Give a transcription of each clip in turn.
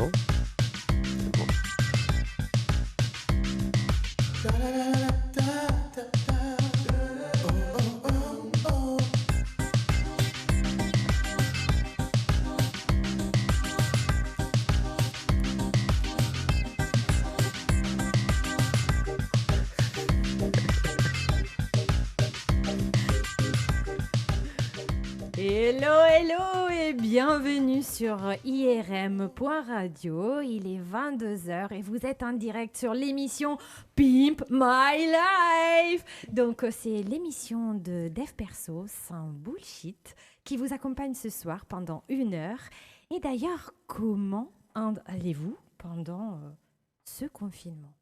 non? Bon. Hello et bienvenue sur IRM.radio. Il est 22h et vous êtes en direct sur l'émission Pimp My Life. Donc c'est l'émission de Dev Perso sans bullshit qui vous accompagne ce soir pendant 1 heure. Et d'ailleurs, comment allez-vous pendant ce confinement ?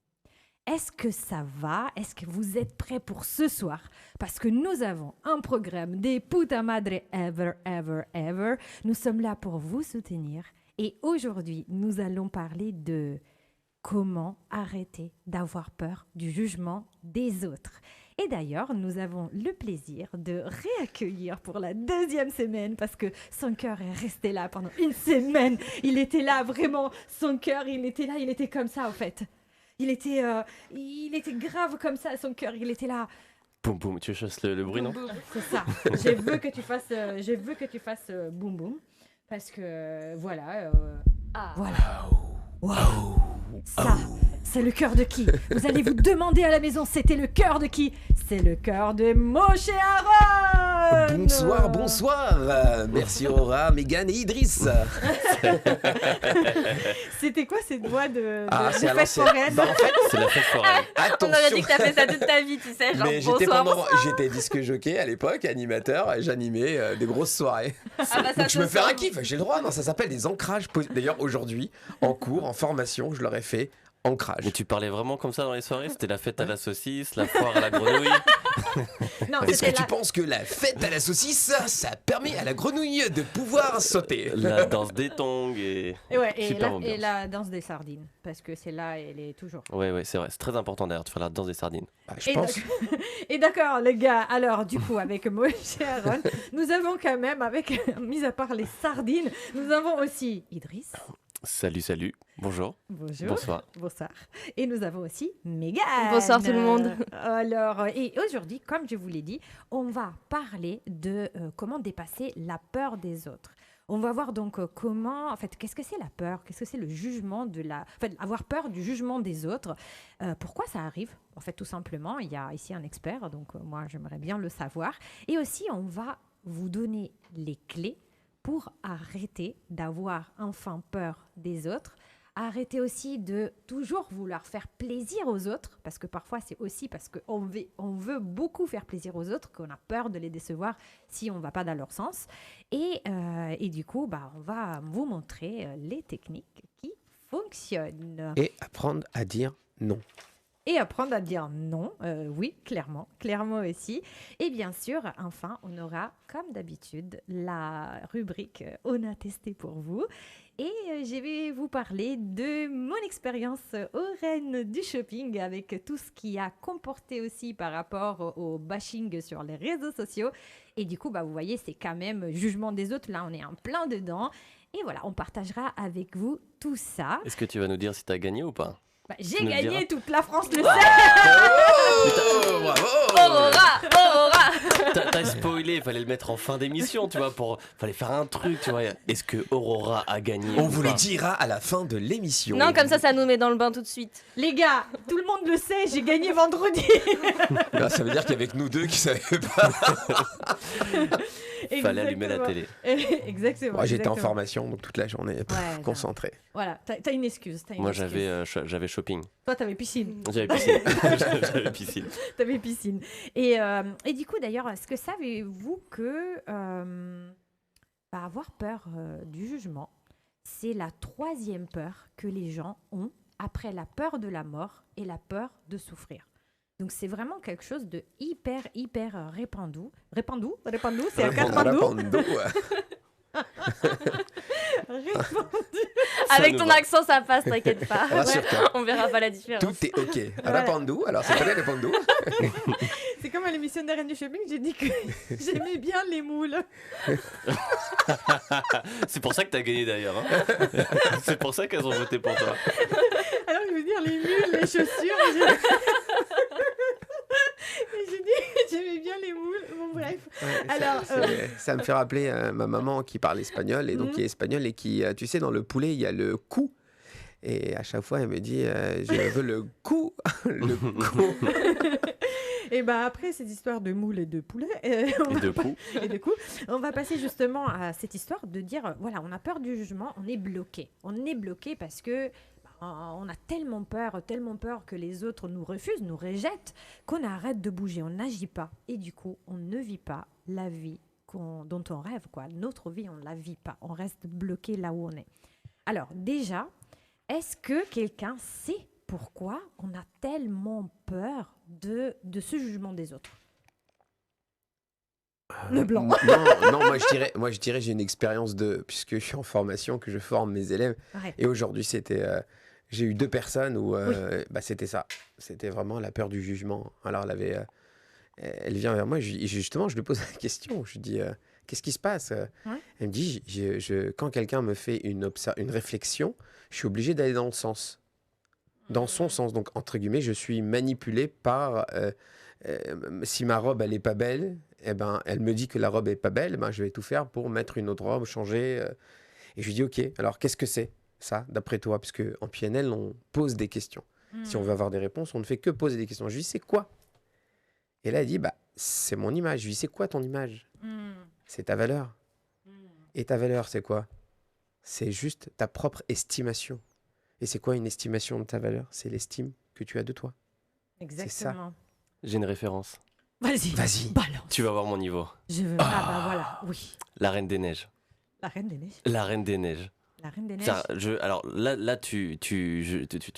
Est-ce que ça va ? Est-ce que vous êtes prêts pour ce soir ? Parce que nous avons un programme des puta madre ever. Nous sommes là pour vous soutenir. Et aujourd'hui, nous allons parler de comment arrêter d'avoir peur du jugement des autres. Et d'ailleurs, nous avons le plaisir de réaccueillir pour la 2e semaine, parce que son cœur est resté là pendant 1 semaine. Il était là, vraiment, son cœur, il était comme ça, en fait. Il était grave comme ça, son cœur, il était là. Boum boum, tu chasses le bruit, non? C'est ça. Je veux que tu fasses boum boum, parce que voilà. Voilà. Wow. Ça, c'est le cœur de qui? Vous allez vous demander à la maison, c'était le cœur de qui? C'est le cœur de Moshe Aaron. Bonsoir. Merci Aurora, Mégane et Idriss. C'était quoi cette voix de fête foraine? En fait, C'est la fête foraine. attention. On aurait dit que t'as fait ça toute ta vie, tu sais, genre Mais bonsoir. j'étais disque jockey à l'époque, animateur, et j'animais des grosses soirées. Ah bah ça Donc je me fais un kiff, j'ai le droit. Non, ça s'appelle des ancrages. D'ailleurs aujourd'hui, en cours, en formation, je leur ai fait ancrage. Mais tu parlais vraiment comme ça dans les soirées? C'était la fête à la saucisse, la foire à la grenouille? Non, Est-ce que c'était tu penses que la fête à la saucisse, ça permet à la grenouille de pouvoir sauter? La danse des tongs et... Super ambiance. et la danse des sardines, parce que celle-là, elle est toujours. Ouais, c'est vrai. C'est très important d'ailleurs de faire la danse des sardines. Je pense. Et d'accord, les gars, alors du coup, avec Moshe Aaron, nous avons quand même, mis à part les sardines, nous avons aussi Idriss. Salut. Bonjour. Bonjour. Bonsoir. Et nous avons aussi Mégane. Bonsoir tout le monde. Alors, et aujourd'hui, comme je vous l'ai dit, on va parler de comment dépasser la peur des autres. On va voir donc qu'est-ce que c'est la peur? Qu'est-ce que c'est le jugement avoir peur du jugement des autres? Pourquoi ça arrive? En fait, tout simplement, il y a ici un expert, donc moi, j'aimerais bien le savoir. Et aussi, on va vous donner les clés pour arrêter d'avoir enfin peur des autres, arrêter aussi de toujours vouloir faire plaisir aux autres, parce que parfois c'est aussi parce qu'on veut beaucoup faire plaisir aux autres qu'on a peur de les décevoir si on ne va pas dans leur sens. Et du coup, on va vous montrer les techniques qui fonctionnent. Et apprendre à dire non. Et apprendre à dire non, oui, clairement aussi. Et bien sûr, enfin, on aura, comme d'habitude, la rubrique « On a testé pour vous ». Et je vais vous parler de mon expérience aux reines du shopping, avec tout ce qui a comporté aussi par rapport au bashing sur les réseaux sociaux. Et du coup, vous voyez, c'est quand même jugement des autres. Là, on est en plein dedans. Et voilà, on partagera avec vous tout ça. Est-ce que tu vas nous dire si tu as gagné ou pas? J'ai gagné, toute la France le sait. Oh, bravo. Aurora. T'as spoilé, il fallait le mettre en fin d'émission, tu vois, fallait faire un truc, tu vois. Est-ce que Aurora a gagné? On vous le dira à la fin de l'émission. Non, comme ça nous met dans le bain tout de suite. Les gars, tout le monde le sait, j'ai gagné vendredi. Là, ça veut dire qu'avec nous deux qui savaient pas. Fallait allumer la télé. Exactement. Moi, j'étais en formation, donc toute la journée concentré. Voilà, t'as une excuse. Moi, j'avais shopping. Toi, t'avais piscine. J'avais piscine. J'avais piscine. T'avais piscine. Et du coup, d'ailleurs, est-ce que savez-vous que avoir peur du jugement, c'est la 3e peur que les gens ont après la peur de la mort et la peur de souffrir. Donc, c'est vraiment quelque chose de hyper répandu. Répandu, c'est un répandu. Avec ton accent, ça passe, t'inquiète pas. Rassure-toi. On verra pas la différence. Tout est ok. Rapandu, alors c'est pas les Rapandu. C'est comme à l'émission des Reines du Shopping, j'ai dit que j'aimais bien les moules. C'est pour ça que t'as gagné d'ailleurs. Hein. C'est pour ça qu'elles ont voté pour toi. Alors, je veux dire, les mules, les chaussures. Et j'ai dit que j'aimais bien les moules. Bon, bref. Ouais, Alors, ça me fait rappeler ma maman qui parle espagnol et donc qui est espagnole et qui, tu sais, dans le poulet, il y a le cou. Et à chaque fois, elle me dit, je veux le cou. Le cou. Et bah après cette histoire de moules et de poulets, Et de coup, et du coup, on va passer justement à cette histoire de dire, voilà, on a peur du jugement, on est bloqué. On est bloqué parce que on a tellement peur que les autres nous refusent, nous rejettent, qu'on arrête de bouger, on n'agit pas. Et du coup, on ne vit pas la vie dont on rêve, quoi. Notre vie, on ne la vit pas. On reste bloqué là où on est. Alors déjà, est-ce que quelqu'un sait pourquoi on a tellement peur de ce jugement des autres? Le blanc. Non, moi je dirais j'ai une expérience puisque je suis en formation, que je forme mes élèves. Ouais. Et aujourd'hui, j'ai eu 2 personnes où c'était ça. C'était vraiment la peur du jugement. Alors elle vient vers moi, justement, je lui pose la question. Je lui dis, qu'est-ce qui se passe? Elle me dit, quand quelqu'un me fait une réflexion, je suis obligé d'aller dans le sens. Dans son sens. Donc, entre guillemets, je suis manipulé par... si ma robe, elle n'est pas belle, eh ben, elle me dit que la robe n'est pas belle, eh ben, je vais tout faire pour mettre une autre robe, changer. Et je lui dis, OK, alors qu'est-ce que c'est, ça, d'après toi? Parce qu'en PNL, on pose des questions. Si on veut avoir des réponses, on ne fait que poser des questions. Je lui dis, c'est quoi? Et là, elle dit, c'est mon image. Je lui dis, c'est quoi ton image? C'est ta valeur. Et ta valeur, c'est quoi? C'est juste ta propre estimation. Et c'est quoi une estimation de ta valeur? C'est l'estime que tu as de toi. Exactement. j'ai une référence. Vas-y, balance. Tu vas voir mon niveau. Je veux... Ah bah voilà, oui. La Reine des Neiges. La Reine des Neiges. La Reine des Neiges. La Reine des Neiges. Ça, alors là, tu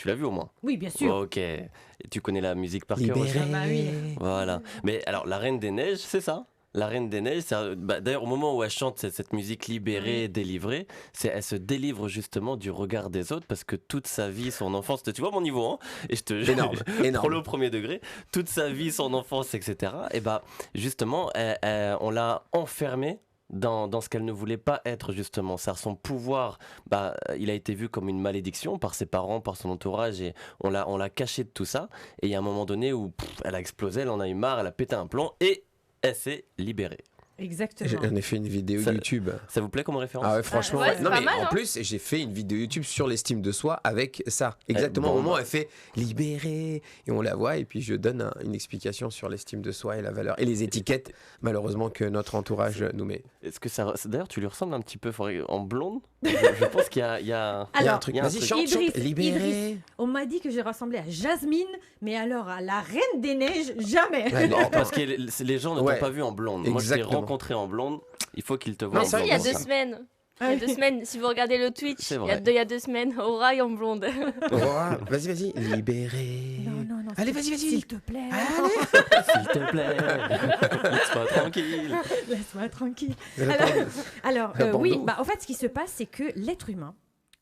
l'as vu au moins. Oui, bien sûr. Ok. Et tu connais la musique par cœur aussi. Ah bah oui. Voilà. Mais alors, la Reine des Neiges, c'est ça. La Reine des Neiges, d'ailleurs, au moment où elle chante cette musique libérée, délivrée, elle se délivre justement du regard des autres parce que toute sa vie, son enfance, tu vois mon niveau, hein? Et je te Énorme. prends-le au premier degré, toute sa vie, son enfance, etc. Et justement, on l'a enfermée dans ce qu'elle ne voulait pas être, justement. Son pouvoir, il a été vu comme une malédiction par ses parents, par son entourage, et on l'a caché de tout ça. Et il y a un moment donné où elle a explosé, elle en a eu marre, elle a pété un plomb et elle s'est libérée. Exactement. J'en ai fait une vidéo YouTube. Ça vous plaît comme référence? Ah ouais, franchement. Ouais, c'est non, pas mais mal, en hein. plus, j'ai fait une vidéo YouTube sur l'estime de soi avec ça. Exactement au moment où elle fait libérer. Et on la voit. Et puis, je donne une explication sur l'estime de soi et la valeur. Et les étiquettes, malheureusement, que notre entourage nous met. Est-ce que d'ailleurs, tu lui ressembles un petit peu en blonde? Je pense qu'il y a Il y a un Alors, truc. il y a un Vas-y, truc. chante, Idriss, chante. Libérer. On m'a dit que j'ai ressemblé à Jasmine, mais alors à la Reine des Neiges, jamais. Ouais, Non, parce que les gens ne t'ont Ouais. pas vu en blonde. Moi, je t'ai Exactement. rencontré en blonde. Il faut qu'ils te voient Non, en ça, blonde. Il y a bon, 2 ça. semaines. Il y Ah a oui. 2 semaines, si vous regardez le Twitch, C'est il y vrai. a 2 semaines, Aura est en blonde. Vas-y. Libérer. Non. Allez, vas-y. S'il te plaît. S'il te plaît, laisse-moi tranquille. Laisse-moi tranquille. Allez. Alors, Un oui, bandeau. en fait, ce qui se passe, c'est que l'être humain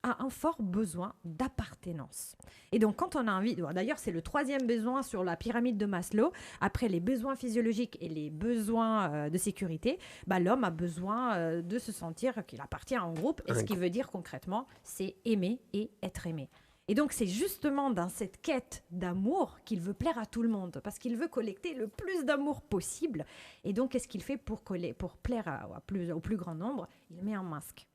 a un fort besoin d'appartenance. Et donc, quand on a envie... D'ailleurs, c'est le 3e besoin sur la pyramide de Maslow. Après les besoins physiologiques et les besoins de sécurité, l'homme a besoin de se sentir qu'il appartient à un groupe. Et ce qui veut dire concrètement, c'est aimer et être aimé. Et donc, c'est justement dans cette quête d'amour qu'il veut plaire à tout le monde, parce qu'il veut collecter le plus d'amour possible. Et donc, qu'est-ce qu'il fait pour plaire au plus grand nombre? Il met un masque.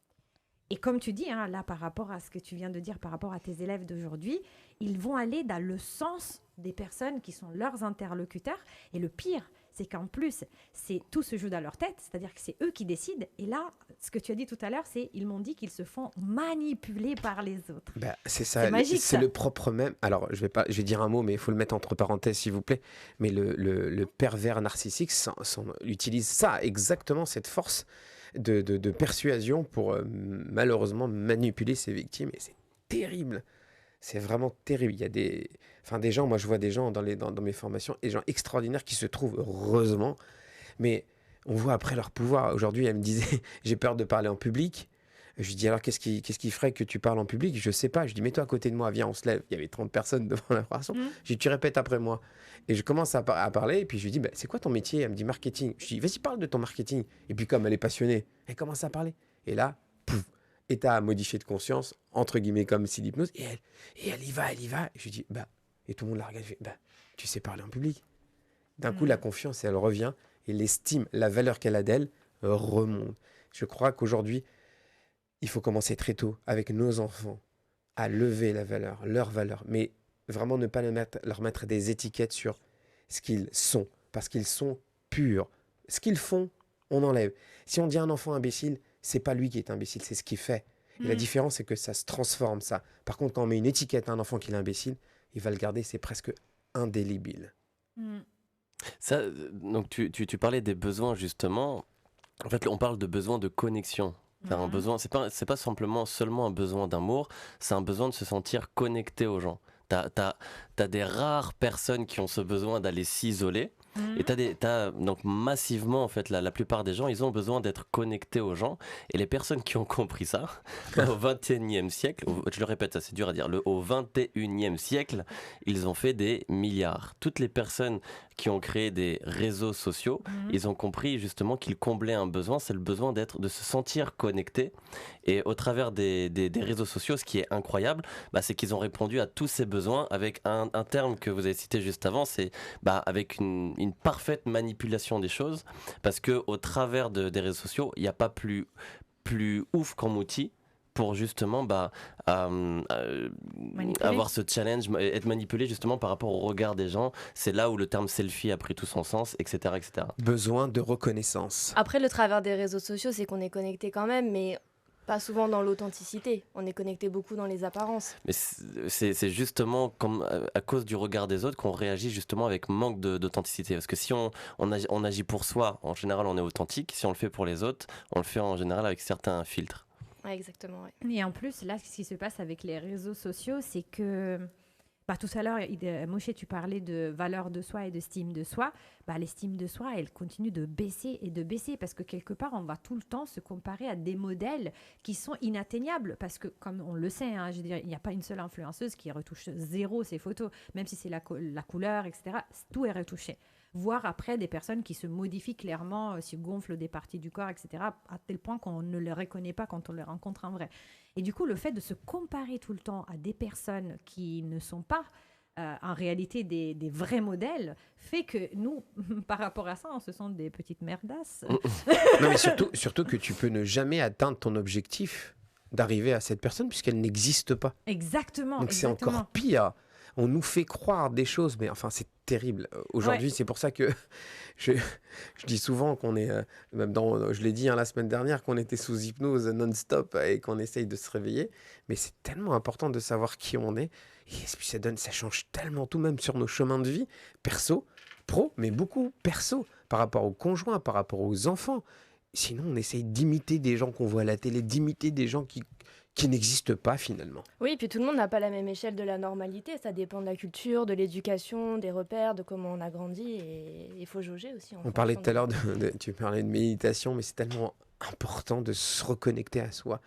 Et comme tu dis, là, par rapport à ce que tu viens de dire, par rapport à tes élèves d'aujourd'hui, ils vont aller dans le sens des personnes qui sont leurs interlocuteurs. Et le pire, c'est qu'en plus, tout se joue dans leur tête, c'est-à-dire que c'est eux qui décident. Et là, ce que tu as dit tout à l'heure, ils m'ont dit qu'ils se font manipuler par les autres. C'est ça, C'est magique, c'est ça. le propre même. Alors, je vais dire un mot, mais il faut le mettre entre parenthèses, s'il vous plaît. Mais le pervers narcissique utilise ça, exactement cette force de persuasion pour malheureusement manipuler ses victimes. Et c'est terrible. C'est vraiment terrible. Il y a des gens, moi je vois des gens dans mes formations, des gens extraordinaires qui se trouvent, heureusement, mais on voit après leur pouvoir. Aujourd'hui, elle me disait, j'ai peur de parler en public. Je lui dis, alors qu'est-ce qui ferait que tu parles en public? Je sais pas. Je dis, mets-toi à côté de moi, viens, on se lève. Il y avait 30 personnes devant la conversation. Je dis, tu répètes après moi. Et je commence à parler, et puis je lui dis, bah, c'est quoi ton métier? Elle me dit, marketing. Je dis, vas-y, parle de ton marketing. Et puis comme elle est passionnée, elle commence à parler. Et là, pouf, état modifié de conscience, entre guillemets, comme si l'hypnose. Et elle y va, elle y va. Et je lui dis, bah, et tout le monde la regarde. Je dis, bah, tu sais parler en public. D'un coup, la confiance, elle revient. Et l'estime, la valeur qu'elle a d'elle, remonte. Je crois qu'aujourd'hui, il faut commencer très tôt avec nos enfants à lever la valeur, leur valeur, mais vraiment ne pas leur mettre des étiquettes sur ce qu'ils sont, parce qu'ils sont purs. Ce qu'ils font, on enlève. Si on dit à un enfant imbécile, c'est pas lui qui est imbécile, c'est ce qu'il fait. Et la différence, c'est que ça se transforme, ça. Par contre, quand on met une étiquette à un enfant qui est imbécile, il va le garder, c'est presque indélébile. Ça, donc tu parlais des besoins justement. En fait, on parle de besoin de connexion. Faire un besoin, c'est pas seulement un besoin d'amour, c'est un besoin de se sentir connecté aux gens. T'as des rares personnes qui ont ce besoin d'aller s'isoler. Et donc massivement, en fait, la plupart des gens, ils ont besoin d'être connectés aux gens. Et les personnes qui ont compris ça, au 21e siècle, je le répète, ça c'est dur à dire, au 21e siècle, ils ont fait des milliards. Toutes les personnes qui ont créé des réseaux sociaux, ils ont compris justement qu'ils comblaient un besoin, c'est le besoin de se sentir connecté. Et au travers des réseaux sociaux, ce qui est incroyable, c'est qu'ils ont répondu à tous ces besoins avec un terme que vous avez cité juste avant, c'est avec une parfaite manipulation des choses, parce que au travers des réseaux sociaux, il n'y a pas plus ouf comme outil pour justement avoir ce challenge, être manipulé justement par rapport au regard des gens. C'est là où le terme selfie a pris tout son sens, etc., etc. Besoin de reconnaissance. Après, le travers des réseaux sociaux, c'est qu'on est connecté quand même, mais pas souvent dans l'authenticité. On est connecté beaucoup dans les apparences. Mais c'est justement comme à cause du regard des autres qu'on réagit justement avec manque d'authenticité. Parce que si on agit pour soi, en général on est authentique. Si on le fait pour les autres, on le fait en général avec certains filtres. Ouais, exactement. Ouais. Et en plus, là, ce qui se passe avec les réseaux sociaux, c'est que tout à l'heure, Moshe, tu parlais de valeur de soi et d'estime de soi. L'estime de soi, elle continue de baisser et de baisser parce que quelque part, on va tout le temps se comparer à des modèles qui sont inatteignables. Parce que, comme on le sait, je veux dire, il n'y a pas une seule influenceuse qui retouche zéro ses photos, même si c'est la couleur, etc. Tout est retouché. Voire après des personnes qui se modifient clairement, se gonflent des parties du corps, etc., à tel point qu'on ne les reconnaît pas quand on les rencontre en vrai. Et du coup, le fait de se comparer tout le temps à des personnes qui ne sont pas en réalité des vrais modèles fait que nous, par rapport à ça, on se sent des petites merdasses. Non, mais surtout que tu peux ne jamais atteindre ton objectif d'arriver à cette personne puisqu'elle n'existe pas. Exactement. Donc c'est encore pire. On nous fait croire des choses, mais enfin c'est terrible. Aujourd'hui, c'est pour ça que je dis souvent qu'on est, je l'ai dit la semaine dernière, qu'on était sous hypnose non-stop et qu'on essaye de se réveiller. Mais c'est tellement important de savoir qui on est. Et puis ça change tellement tout, même sur nos chemins de vie, perso, pro, mais beaucoup perso, par rapport aux conjoints, par rapport aux enfants. Sinon, on essaye d'imiter des gens qu'on voit à la télé, d'imiter des gens qui n'existent pas finalement. Oui, puis tout le monde n'a pas la même échelle de la normalité. Ça dépend de la culture, de l'éducation, des repères, de comment on a grandi. Et il faut jauger aussi. On parlait tout à l'heure, tu parlais de méditation, mais c'est tellement important de se reconnecter à soi.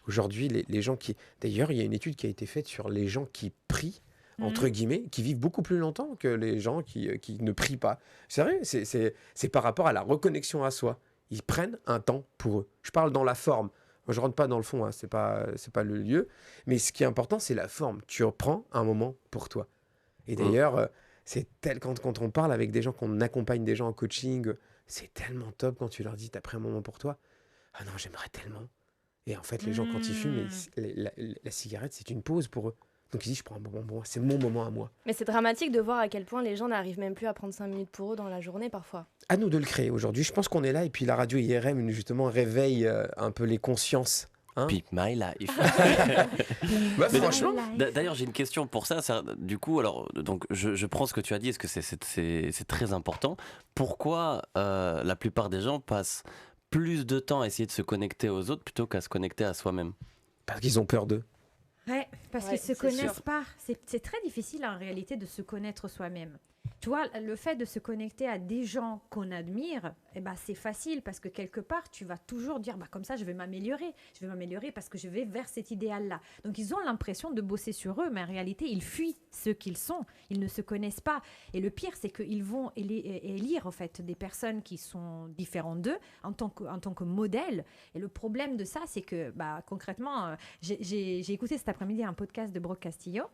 Aujourd'hui, les gens qui... D'ailleurs, il y a une étude qui a été faite sur les gens qui prient, entre guillemets, qui vivent beaucoup plus longtemps que les gens qui ne prient pas. C'est vrai, c'est par rapport à la reconnexion à soi. Ils prennent un temps pour eux. Je parle dans la forme. Moi, je ne rentre pas dans le fond, c'est pas le lieu. Mais ce qui est important, c'est la forme. Tu reprends un moment pour toi. Et d'ailleurs, quand on parle avec des gens, qu'on accompagne des gens en coaching, c'est tellement top quand tu leur dis, t'as pris un moment pour toi. Ah non, j'aimerais tellement. Et en fait, les gens, quand ils fument, la cigarette, c'est une pause pour eux. Donc ils disent, je prends un moment pour moi, c'est mon moment à moi. Mais c'est dramatique de voir à quel point les gens n'arrivent même plus à prendre 5 minutes pour eux dans la journée parfois. À nous de le créer aujourd'hui. Je pense qu'on est là et puis la radio IRM justement réveille un peu les consciences. Pimp My Life. Franchement. D'ailleurs, j'ai une question pour ça. Du coup, alors, donc, je prends ce que tu as dit, est-ce que c'est très important. Pourquoi la plupart des gens passent plus de temps à essayer de se connecter aux autres plutôt qu'à se connecter à soi-même? Parce qu'ils ont peur d'eux. Ouais, parce qu'ils ne se connaissent pas. C'est très difficile en réalité de se connaître soi-même. tu vois, le fait de se connecter à des gens qu'on admire, eh ben, c'est facile parce que quelque part, tu vas toujours dire, bah, comme ça, je vais m'améliorer. Je vais m'améliorer parce que je vais vers cet idéal-là. Donc, ils ont l'impression de bosser sur eux, mais en réalité, ils fuient ce qu'ils sont. Ils ne se connaissent pas. Et le pire, c'est qu'ils vont élire, en fait, des personnes qui sont différentes d'eux en tant que modèle. Et le problème de ça, c'est que, bah, concrètement, j'ai écouté cet après-midi un podcast de Brooke Castillo,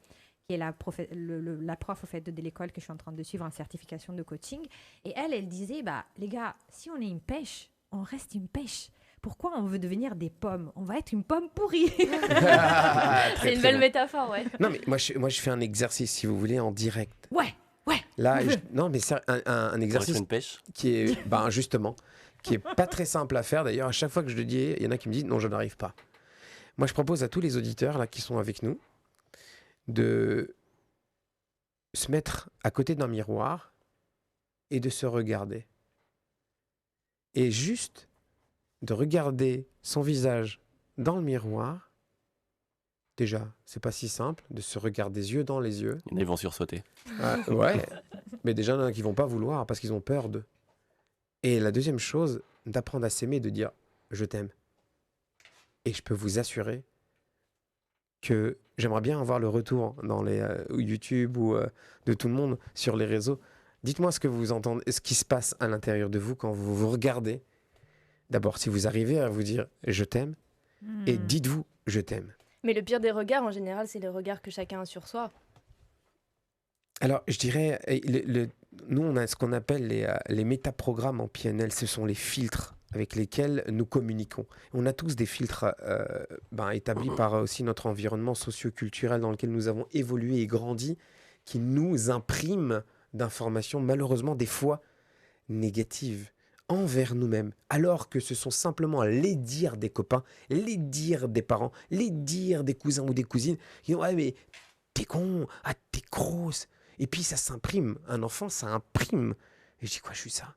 qui est la prof au fait, de l'école que je suis en train de suivre en certification de coaching. Et elle disait, bah, les gars, si on est une pêche, on reste une pêche. Pourquoi on veut devenir des pommes? On va être une pomme pourrie. C'est une belle métaphore, ouais. Non, mais moi, je fais un exercice, si vous voulez, en direct. Ouais. Là, non, mais c'est un exercice une pêche. qui est, ben, justement, qui est pas très simple à faire. D'ailleurs, à chaque fois que je le dis, il y en a qui me disent, non, je n'arrive pas. Moi, je propose à tous les auditeurs là, qui sont avec nous de se mettre à côté d'un miroir et de se regarder. Et juste de regarder son visage dans le miroir. Déjà, c'est pas si simple de se regarder des yeux dans les yeux. Il y en a, ils vont sursauter. Ouais, mais déjà, il y en a qui vont pas vouloir parce qu'ils ont peur d'eux. Et la deuxième chose, d'apprendre à s'aimer, de dire « je t'aime ». Et je peux vous assurer que j'aimerais bien avoir le retour dans les YouTube ou de tout le monde sur les réseaux. Dites-moi ce que vous entendez, ce qui se passe à l'intérieur de vous quand vous vous regardez. D'abord, si vous arrivez à vous dire « je t'aime » et dites-vous « je t'aime ». Mais le pire des regards, en général, c'est les regards que chacun a sur soi. Alors, je dirais, nous, on a ce qu'on appelle les métaprogrammes en PNL. Ce sont les filtres avec lesquels nous communiquons. On a tous des filtres établis par aussi notre environnement socio-culturel dans lequel nous avons évolué et grandi, qui nous impriment d'informations, malheureusement, des fois négatives, envers nous-mêmes, alors que ce sont simplement les dires des copains, les dires des parents, les dires des cousins ou des cousines, qui disent « ouais, mais t'es con, ah, t'es grosse ». Et puis ça s'imprime. Un enfant, ça imprime. Et je dis, quoi, je suis ça.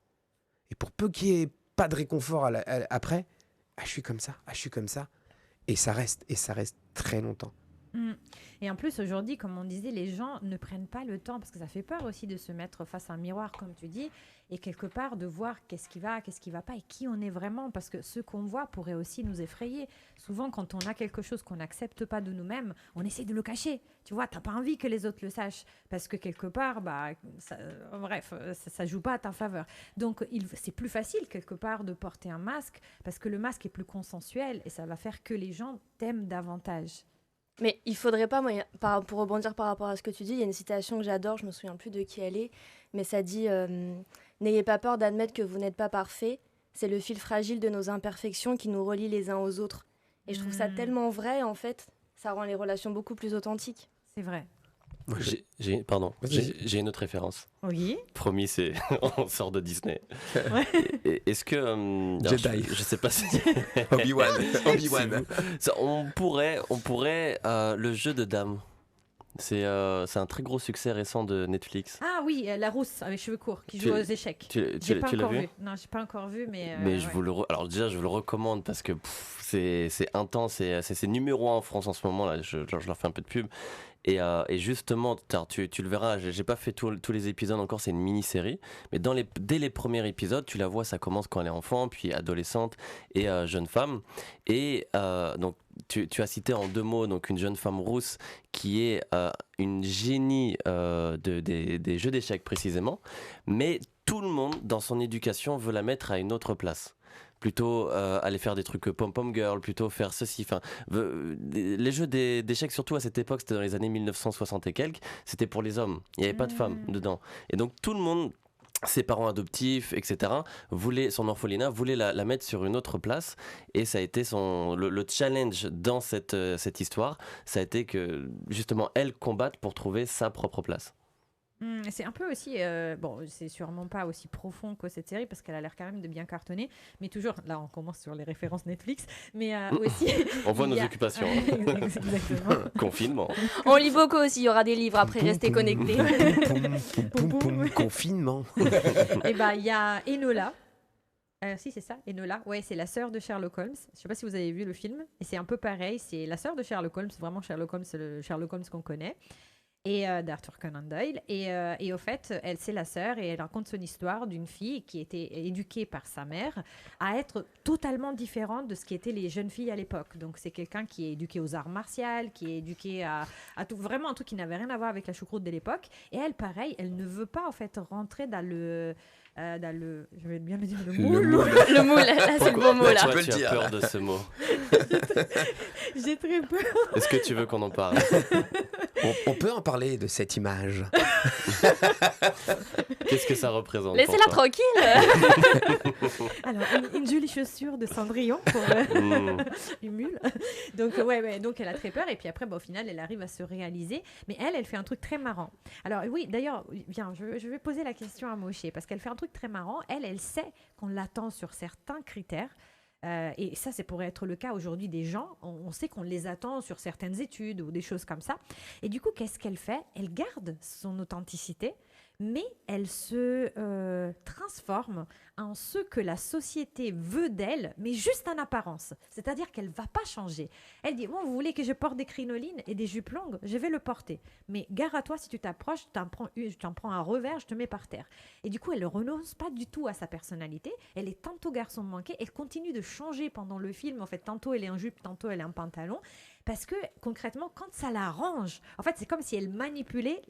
Et pour peu qu'il n'y ait pas de réconfort après, ah, je suis comme ça, ah, je suis comme ça. Et ça reste très longtemps. Et en plus, aujourd'hui, comme on disait, les gens ne prennent pas le temps, parce que ça fait peur aussi de se mettre face à un miroir, comme tu dis, et quelque part de voir qu'est-ce qui va pas, et qui on est vraiment, parce que ce qu'on voit pourrait aussi nous effrayer. Souvent, quand on a quelque chose qu'on n'accepte pas de nous-mêmes, on essaie de le cacher. Tu vois, t'as pas envie que les autres le sachent, parce que quelque part, ça joue pas à ta faveur. Donc, c'est plus facile, quelque part, de porter un masque, parce que le masque est plus consensuel, et ça va faire que les gens t'aiment davantage. Mais il faudrait pas, pour rebondir par rapport à ce que tu dis, il y a une citation que j'adore, je me souviens plus de qui elle est, mais ça dit « N'ayez pas peur d'admettre que vous n'êtes pas parfait, c'est le fil fragile de nos imperfections qui nous relie les uns aux autres. » Et je trouve ça tellement vrai, en fait, ça rend les relations beaucoup plus authentiques. C'est vrai. J'ai une autre référence. Oui. Promis, on sort de Disney. Est-ce que Jedi. Je sais pas si Obi-Wan. On pourrait le jeu de dames. C'est un très gros succès récent de Netflix. Ah oui, la rousse avec cheveux courts qui joue aux échecs. Tu l'as vu? Non, j'ai pas encore vu, mais. Alors déjà, je vous le recommande parce que c'est intense, c'est numéro 1 en France en ce moment là. Je leur fais un peu de pub. Et justement, tu le verras, j'ai pas fait tous les épisodes encore, c'est une mini-série, mais dès les premiers épisodes, tu la vois, ça commence quand elle est enfant, puis adolescente et jeune femme. Et donc, tu as cité en 2 mots donc une jeune femme rousse qui est une génie des jeux d'échecs précisément, mais tout le monde dans son éducation veut la mettre à une autre place. Plutôt aller faire des trucs pom-pom girl, plutôt faire ceci. Enfin, les jeux d'échecs, surtout à cette époque, c'était dans les années 1960 et quelques, c'était pour les hommes. Il n'y avait pas de femmes dedans. Et donc tout le monde, ses parents adoptifs, etc., son orphelinat voulait la mettre sur une autre place. Et ça a été le challenge dans cette histoire. Ça a été que justement elle combatte pour trouver sa propre place. C'est un peu aussi, c'est sûrement pas aussi profond que cette série parce qu'elle a l'air quand même de bien cartonner, mais toujours, là on commence sur les références Netflix, mais aussi... On voit nos occupations. Exactement. Confinement. On lit beaucoup aussi, il y aura des livres après, restez connectés. Confinement. Et il y a Enola. Si, c'est ça, Enola. Ouais, c'est la sœur de Sherlock Holmes. Je sais pas si vous avez vu le film, et c'est un peu pareil, c'est la sœur de Sherlock Holmes, vraiment Sherlock Holmes, c'est le Sherlock Holmes qu'on connaît. d'Arthur Conan Doyle. Et au fait, elle, c'est la sœur et elle raconte son histoire d'une fille qui était éduquée par sa mère à être totalement différente de ce qui étaient les jeunes filles à l'époque. Donc, c'est quelqu'un qui est éduqué aux arts martiaux, qui est éduqué à tout, vraiment un truc qui n'avait rien à voir avec la choucroute de l'époque. Et elle, pareil, elle ne veut pas en fait rentrer dans le... je vais bien le dire, le moule. Le moule, là, c'est le bon mot, là. Pourquoi Tu peux tu le as dire. peur de ce mot? J'ai très peur. Est-ce que tu veux qu'on en parle? On peut en parler de cette image. Qu'est-ce que ça représente pour Laissez-la toi? tranquille. Alors, une jolie chaussure de Cendrillon pour une mule. Donc, ouais, donc elle a très peur. Et puis après, au final, elle arrive à se réaliser. Mais elle fait un truc très marrant. Alors, oui, d'ailleurs, viens, je vais poser la question à Moshe parce qu'elle fait un truc très marrant. Elle sait qu'on l'attend sur certains critères. Et ça, c'est pourrait être le cas aujourd'hui des gens. On sait qu'on les attend sur certaines études ou des choses comme ça. Et du coup, qu'est-ce qu'elle fait? Elle garde son authenticité, mais elle se transforme en ce que la société veut d'elle, mais juste en apparence. C'est-à-dire qu'elle ne va pas changer. Elle dit, bon, vous voulez que je porte des crinolines et des jupes longues? Je vais le porter. Mais gare à toi, si tu t'approches, je t'en prends un revers, je te mets par terre. Et du coup, elle ne renonce pas du tout à sa personnalité. Elle est tantôt garçon manqué. Elle continue de changer pendant le film. En fait, tantôt elle est en jupe, tantôt elle est en pantalon. Parce que concrètement, quand ça l'arrange, en fait, c'est comme si elle manipulait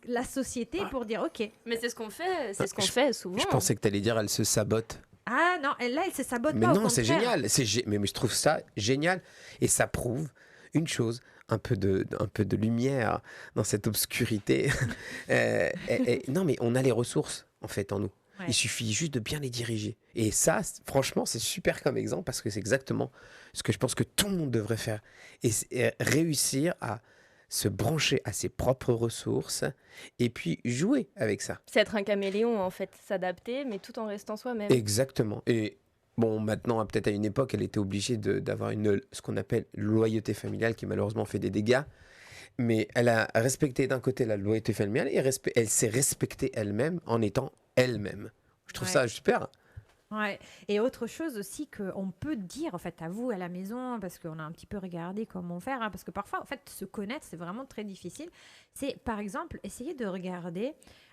la société pour dire ok. Mais c'est ce qu'on fait, fait souvent. Je pensais que tu allais dire elle se sabote. Ah non, elle se sabote Mais pas. non, au c'est contraire. génial. Mais je trouve ça génial. Et ça prouve une chose, un peu de lumière dans cette obscurité. Non, mais on a les ressources, en fait, en nous. Ouais. Il suffit juste de bien les diriger. Et ça, franchement, c'est super comme exemple parce que c'est exactement ce que je pense que tout le monde devrait faire. Et réussir à se brancher à ses propres ressources et puis jouer avec ça. C'est être un caméléon, en fait, s'adapter, mais tout en restant soi-même. Exactement. Et bon, maintenant, peut-être à une époque, elle était obligée d'avoir ce qu'on appelle loyauté familiale qui malheureusement fait des dégâts. Mais elle a respecté d'un côté la loyauté familiale et elle s'est respectée elle-même en étant elle-même. Je trouve Ouais. ça super. Ouais. Et autre chose aussi qu'on peut dire en fait à vous à la maison, parce qu'on a un petit peu regardé comment faire, parce que parfois en fait se connaître c'est vraiment très difficile. C'est par exemple essayer de regarder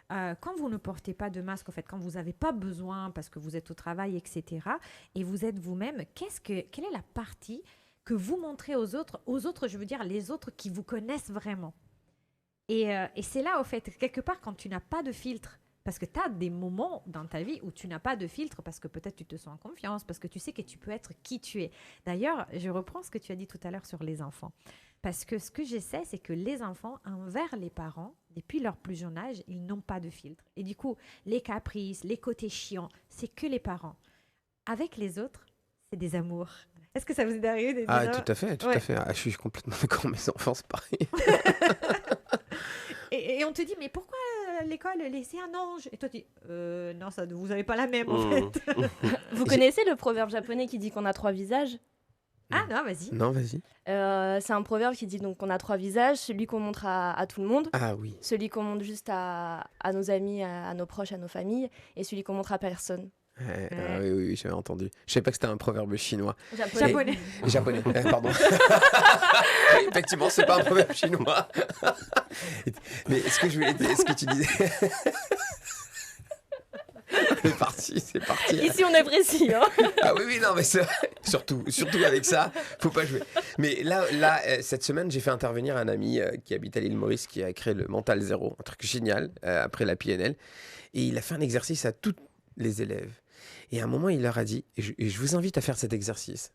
quand vous ne portez pas de masque, en fait, quand vous n'avez pas besoin parce que vous êtes au travail, etc. Et vous êtes vous-même, quelle est la partie que vous montrez aux autres, je veux dire les autres qui vous connaissent vraiment. Et c'est là, au fait, quelque part, quand tu n'as pas de filtre, parce que tu as des moments dans ta vie où tu n'as pas de filtre, parce que peut-être tu te sens en confiance, parce que tu sais que tu peux être qui tu es. D'ailleurs, je reprends ce que tu as dit tout à l'heure sur les enfants. Parce que ce que j'essaie, c'est que les enfants, envers les parents, depuis leur plus jeune âge, ils n'ont pas de filtre. Et du coup, les caprices, les côtés chiants, c'est que les parents. Avec les autres, c'est des amours. Est-ce que ça vous est arrivé des Ah, amours? tout à fait, tout Ouais. à fait. Ah, je suis complètement d'accord, mes enfants, c'est pareil. Et on te dit, mais pourquoi l'école, c'est un ange? Et toi, tu dis, non, ça, vous n'avez pas la même, en Mmh. fait. Vous connaissez le proverbe japonais qui dit qu'on a 3 visages? Ah non, vas-y. Non, vas-y. C'est un proverbe qui dit donc qu'on a 3 visages, celui qu'on montre à tout le monde, Ah oui. celui qu'on montre juste à nos amis, à nos proches, à nos familles, et celui qu'on montre à personne. Oui, oui, j'avais entendu. Je savais pas que c'était un proverbe chinois. Japonais. Japonais, pardon. Oui, effectivement, c'est pas un proverbe chinois. Mais ce que je voulais dire, ce que tu disais. C'est parti. Ici, on est précis. Hein. Ah oui, non, mais c'est vrai. Surtout avec ça, faut pas jouer. Mais là, cette semaine, j'ai fait intervenir un ami qui habite à l'île Maurice, qui a créé le Mental Zéro, un truc génial, après la PNL. Et il a fait un exercice à tous les élèves. Et à un moment, il leur a dit, et je vous invite à faire cet exercice.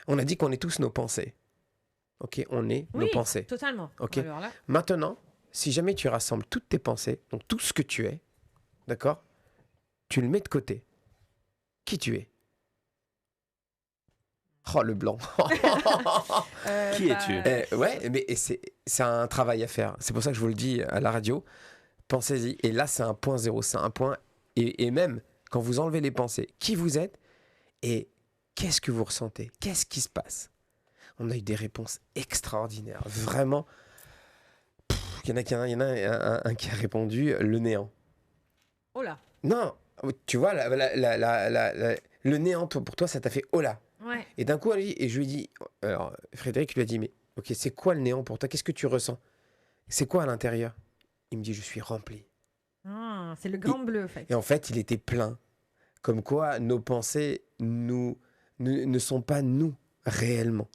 On a dit qu'on est tous nos pensées. Ok, on est nos pensées. Totalement. Ok. Alors là, Maintenant, si jamais tu rassembles toutes tes pensées, donc tout ce que tu es, d'accord, tu le mets de côté. Qui tu es? Oh, le blanc. Qui es-tu? Ouais, mais c'est un travail à faire. C'est pour ça que je vous le dis à la radio. Pensez-y. Et là, c'est un point zéro. C'est un point. Et même quand vous enlevez les pensées, qui vous êtes et qu'est-ce que vous ressentez? Qu'est-ce qui se passe? On a eu des réponses extraordinaires. Vraiment. Il y en a un qui a répondu le néant. oh là. Non, tu vois, le néant, pour toi, ça t'a fait oh là. Ouais. Et d'un coup, et je lui ai dit, alors Frédéric lui a dit, mais ok, c'est quoi le néant pour toi? Qu'est-ce que tu ressens? C'est quoi à l'intérieur? Il me dit, je suis rempli. Ah, c'est le grand bleu, en fait. Et en fait, il était plein. Comme quoi, nos pensées ne sont pas nous, réellement.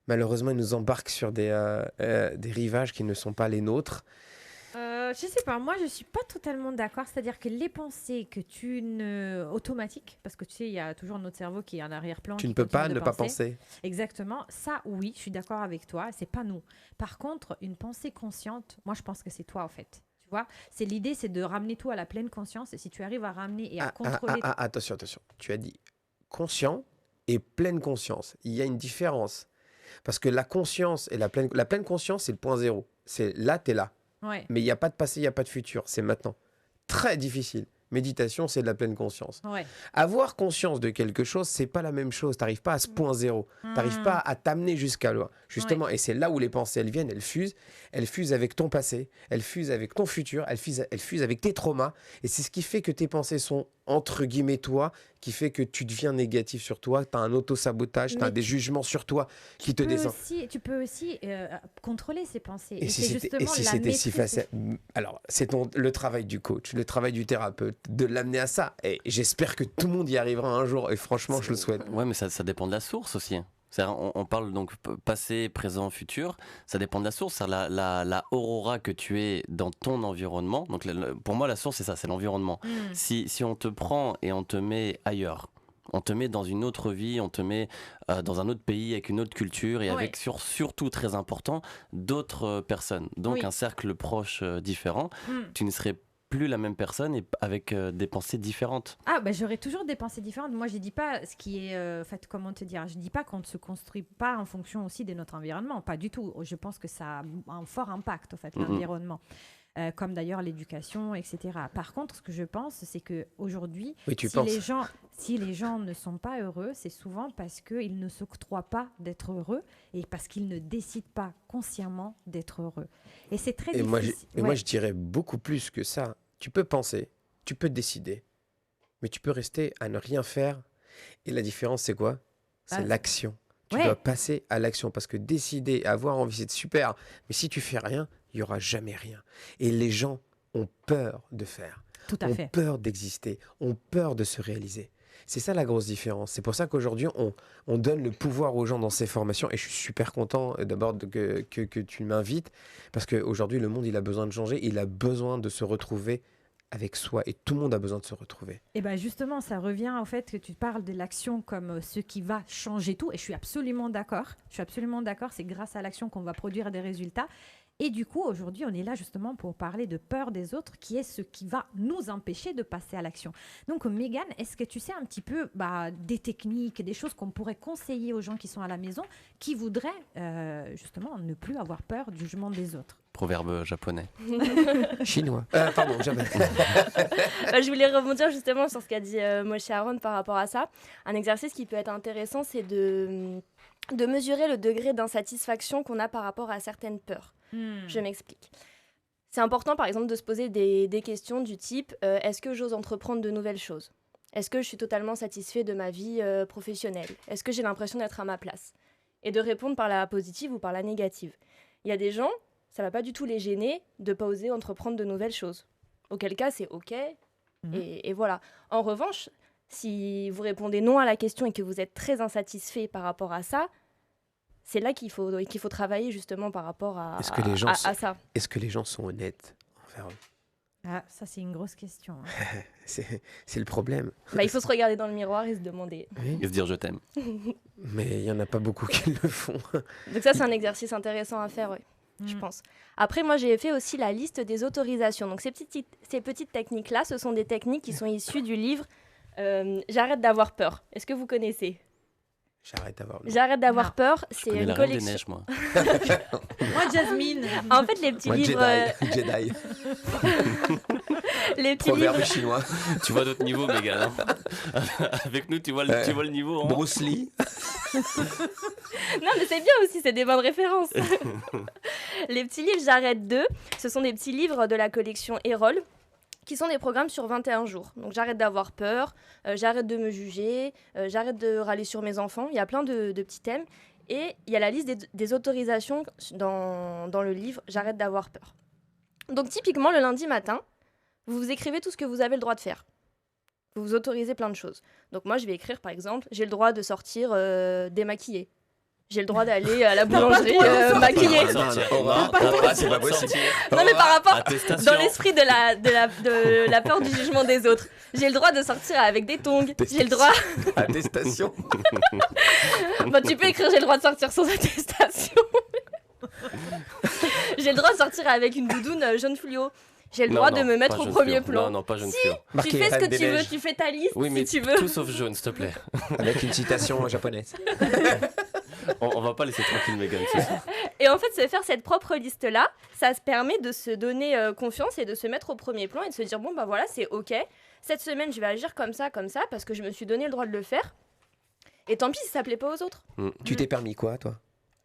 Malheureusement, ils nous embarquent sur des rivages qui ne sont pas les nôtres. Je sais pas, moi je suis pas totalement d'accord. C'est-à-dire que les pensées que tu ne automatiques, parce que tu sais, il y a toujours notre cerveau qui est en arrière-plan. Tu qui ne peux continue pas de ne pas penser. Exactement. Ça, oui, je suis d'accord avec toi. C'est pas nous. Par contre, une pensée consciente, moi je pense que c'est toi en fait. Tu vois, c'est l'idée, c'est de ramener tout à la pleine conscience. Et si tu arrives à ramener et à contrôler. Attention. Tu as dit conscient et pleine conscience. Il y a une différence. Parce que la conscience et la pleine conscience, c'est le point zéro. C'est là, tu es là. Ouais. Mais il n'y a pas de passé, il n'y a pas de futur. C'est maintenant. Très difficile. Méditation, c'est de la pleine conscience. Ouais. Avoir conscience de quelque chose, c'est pas la même chose. Tu n'arrives pas à ce point zéro. Tu n'arrives pas à t'amener jusqu'à là. Justement, et c'est là où les pensées, elles viennent, elles fusent. Elles fusent avec ton passé, elles fusent avec ton futur, elles fusent avec tes traumas. Et c'est ce qui fait que tes pensées sont, entre guillemets, toi, qui fait que tu deviens négatif sur toi. Tu as un auto-sabotage, tu as des jugements sur toi qui te descendent. Tu peux aussi contrôler ces pensées. Et si c'était si facile. Alors, c'est le travail du coach, le travail du thérapeute, de l'amener à ça. Et j'espère que tout le monde y arrivera un jour. Et franchement, je le souhaite. Ouais, mais ça dépend de la source aussi. On parle donc passé, présent, futur. Ça dépend de la source. La aurora que tu es dans ton environnement. Donc, pour moi, la source, c'est ça, c'est l'environnement. Si on te prend et on te met ailleurs, on te met dans une autre vie, on te met dans un autre pays avec une autre culture et avec surtout très important d'autres personnes. Donc un cercle proche différent. Tu ne serais plus la même personne et avec des pensées différentes. Ah, bah j'aurais toujours des pensées différentes. Moi, je dis pas ce qui est... en fait, comment te dire? Je dis pas qu'on ne se construit pas en fonction aussi de notre environnement. Pas du tout. Je pense que ça a un fort impact, en fait, l'environnement. Comme d'ailleurs l'éducation, etc. Par contre, ce que je pense, c'est qu'aujourd'hui, si les gens ne sont pas heureux, c'est souvent parce qu'ils ne s'octroient pas d'être heureux et parce qu'ils ne décident pas consciemment d'être heureux. Et c'est très difficile. Moi, je dirais beaucoup plus que ça. Tu peux penser, tu peux décider, mais tu peux rester à ne rien faire. Et la différence, c'est quoi? C'est l'action. Tu dois passer à l'action parce que décider, avoir envie, c'est super. Mais si tu fais rien, il n'y aura jamais rien. Et les gens ont peur de faire. Ont peur d'exister, ont peur de se réaliser. C'est ça la grosse différence. C'est pour ça qu'aujourd'hui, on donne le pouvoir aux gens dans ces formations. Et je suis super content d'abord que tu m'invites. Parce qu'aujourd'hui, le monde, il a besoin de changer. Il a besoin de se retrouver avec soi. Et tout le monde a besoin de se retrouver. Et bien justement, ça revient au fait que tu parles de l'action comme ce qui va changer tout. Et je suis absolument d'accord. C'est grâce à l'action qu'on va produire des résultats. Et du coup, aujourd'hui, on est là justement pour parler de peur des autres, qui est ce qui va nous empêcher de passer à l'action. Donc, Mégane, est-ce que tu sais un petit peu des techniques, des choses qu'on pourrait conseiller aux gens qui sont à la maison, qui voudraient justement ne plus avoir peur du jugement des autres? Proverbe japonais. Chinois. Pardon, jamais. Je voulais rebondir justement sur ce qu'a dit Moshe Aaron par rapport à ça. Un exercice qui peut être intéressant, c'est de mesurer le degré d'insatisfaction qu'on a par rapport à certaines peurs. Je m'explique. C'est important, par exemple, de se poser des questions du type est-ce que j'ose entreprendre de nouvelles choses? Est-ce que je suis totalement satisfait de ma vie professionnelle? Est-ce que j'ai l'impression d'être à ma place? Et de répondre par la positive ou par la négative. Il y a des gens, ça ne va pas du tout les gêner de ne pas oser entreprendre de nouvelles choses. Auquel cas, c'est OK. Et voilà. En revanche, si vous répondez non à la question et que vous êtes très insatisfait par rapport à ça, c'est là qu'il faut travailler justement par rapport à ça. Est-ce que les gens sont honnêtes envers eux? Ah, ça, c'est une grosse question. C'est le problème. Il faut se regarder dans le miroir et se demander. Oui. Et se dire je t'aime. Mais il n'y en a pas beaucoup qui le font. Donc ça, c'est un exercice intéressant à faire, je pense. Après, moi, j'ai fait aussi la liste des autorisations. Donc ces petites techniques-là, ce sont des techniques qui sont issues du livre J'arrête d'avoir peur. Est-ce que vous connaissez? J'arrête d'avoir peur. C'est une collection. Des neiges, moi. Moi, Jasmine. En fait, les petits livres. Jedi. Les petits Proverbe livres. chinois. Tu vois d'autres niveaux, Mégane. Avec nous, tu vois le niveau. Hein. Bruce Lee. Non, mais c'est bien aussi, c'est des bonnes références. Les petits livres J'arrête 2, ce sont des petits livres de la collection Erol, qui sont des programmes sur 21 jours. Donc j'arrête d'avoir peur, j'arrête de me juger, j'arrête de râler sur mes enfants. Il y a plein de petits thèmes. Et il y a la liste des autorisations dans le livre « J'arrête d'avoir peur ». Donc typiquement, le lundi matin, vous vous écrivez tout ce que vous avez le droit de faire. Vous vous autorisez plein de choses. Donc moi, je vais écrire, par exemple, j'ai le droit de sortir démaquillée. J'ai le droit d'aller à la boulangerie maquillée. C'est pas possible. Non, mais par rapport, Attestation. dans l'esprit de la peur du jugement des autres, j'ai le droit de sortir avec des tongs. J'ai le droit. Attestation. Bon, tu peux écrire j'ai le droit de sortir sans attestation. J'ai le droit de sortir avec une doudoune jaune fluo. J'ai le droit de me mettre au premier plan. Non, pas jaune fluo. Tu fais ce que tu veux, tu fais ta liste Oui, mais si tu veux. tout sauf jaune, s'il te plaît. Avec une citation japonaise. On va pas laisser tranquille Mégane ce soir. Et en fait, se faire cette propre liste-là, ça se permet de se donner confiance et de se mettre au premier plan et de se dire, bon, bah voilà, c'est OK. Cette semaine, je vais agir comme ça, parce que je me suis donné le droit de le faire. Et tant pis si ça plaît pas aux autres. Tu t'es permis quoi, toi?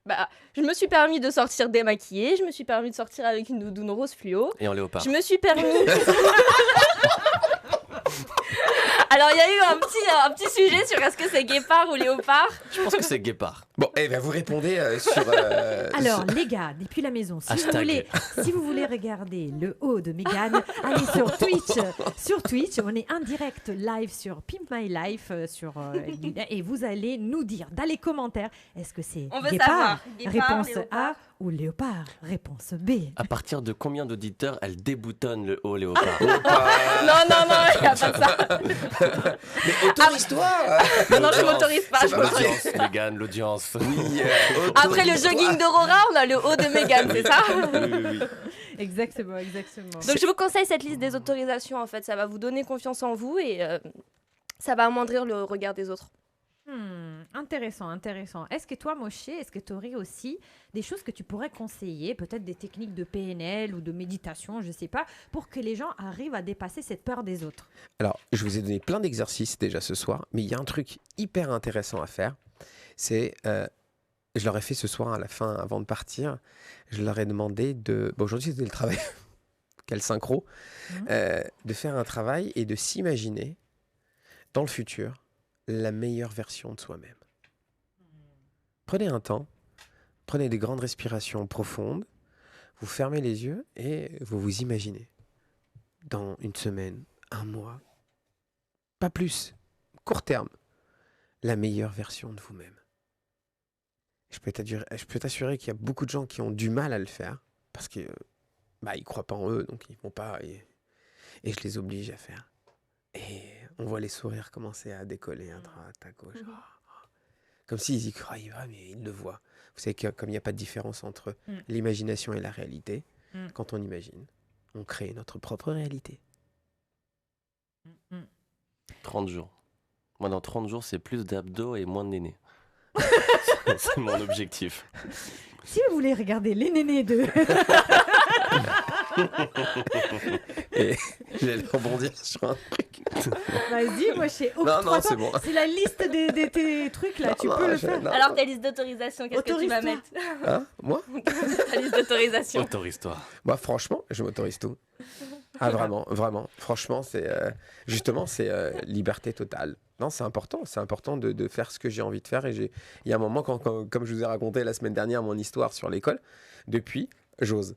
Bah, je me suis permis de sortir démaquillée, je me suis permis de sortir avec une doudoune rose fluo. Et en léopard. Je me suis permis... Alors, il y a eu un petit sujet sur est-ce que c'est guépard ou léopard. Je pense que c'est guépard. Bon, vous répondez sur... Alors, les gars, depuis la maison, Hashtag. si vous voulez regarder le haut de Mégane, allez sur Twitch. Sur Twitch, on est en direct live sur Pimp My Life et vous allez nous dire dans les commentaires, est-ce que c'est On veut guépard, savoir. Guépard, réponse léopard. A, ou léopard, réponse B. À partir de combien d'auditeurs elle déboutonne le haut léopard? Non, il n'y a pas de ça. Mais autorise-toi. Non, je m'autorise pas. Je m'autorise. L'audience, Mégane, l'audience. Oui, Après le autorise-toi. jogging d'Aurora, on a le haut de Mégane, c'est ça? Oui. Exactement. Donc je vous conseille cette liste des autorisations, en fait. Ça va vous donner confiance en vous et ça va amoindrir le regard des autres. Intéressant. Est-ce que toi, Moshe, est-ce que tu aurais aussi des choses que tu pourrais conseiller, peut-être des techniques de PNL ou de méditation, je ne sais pas, pour que les gens arrivent à dépasser cette peur des autres? Alors, je vous ai donné plein d'exercices déjà ce soir, mais il y a un truc hyper intéressant à faire. C'est, je leur ai fait ce soir à la fin, avant de partir, je leur ai demandé de... Bon, aujourd'hui, c'était le travail. Quel synchro. De faire un travail et de s'imaginer, dans le futur, la meilleure version de soi-même. Prenez un temps, prenez des grandes respirations profondes, vous fermez les yeux et vous vous imaginez. Dans une semaine, un mois, pas plus, court terme, la meilleure version de vous-même. Je peux t'assurer qu'il y a beaucoup de gens qui ont du mal à le faire parce que ils croient pas en eux, donc ils vont pas. Et je les oblige à faire. Et on voit les sourires commencer à décoller à droite, à gauche. Comme s'ils y croyaient, mais ils le voient. Vous savez que comme il n'y a pas de différence entre l'imagination et la réalité, quand on imagine, on crée notre propre réalité. 30 jours. Moi, dans 30 jours, c'est plus d'abdos et moins de nénés. C'est mon objectif. Si vous voulez regarder les nénés de... Et j'allais rebondir sur un truc. Vas-y, Moshe. Non, c'est bon. C'est la liste tes trucs là, tu peux le faire. Non. Alors ta liste d'autorisation, qu'est-ce que tu vas mettre? Hein, moi Ta liste d'autorisation. Autorise-toi. Moi, franchement, je m'autorise tout. Ah, vraiment. Franchement, c'est justement, c'est liberté totale. Non, c'est important de faire ce que j'ai envie de faire. Et il y a un moment, comme je vous ai raconté la semaine dernière mon histoire sur l'école, depuis, j'ose.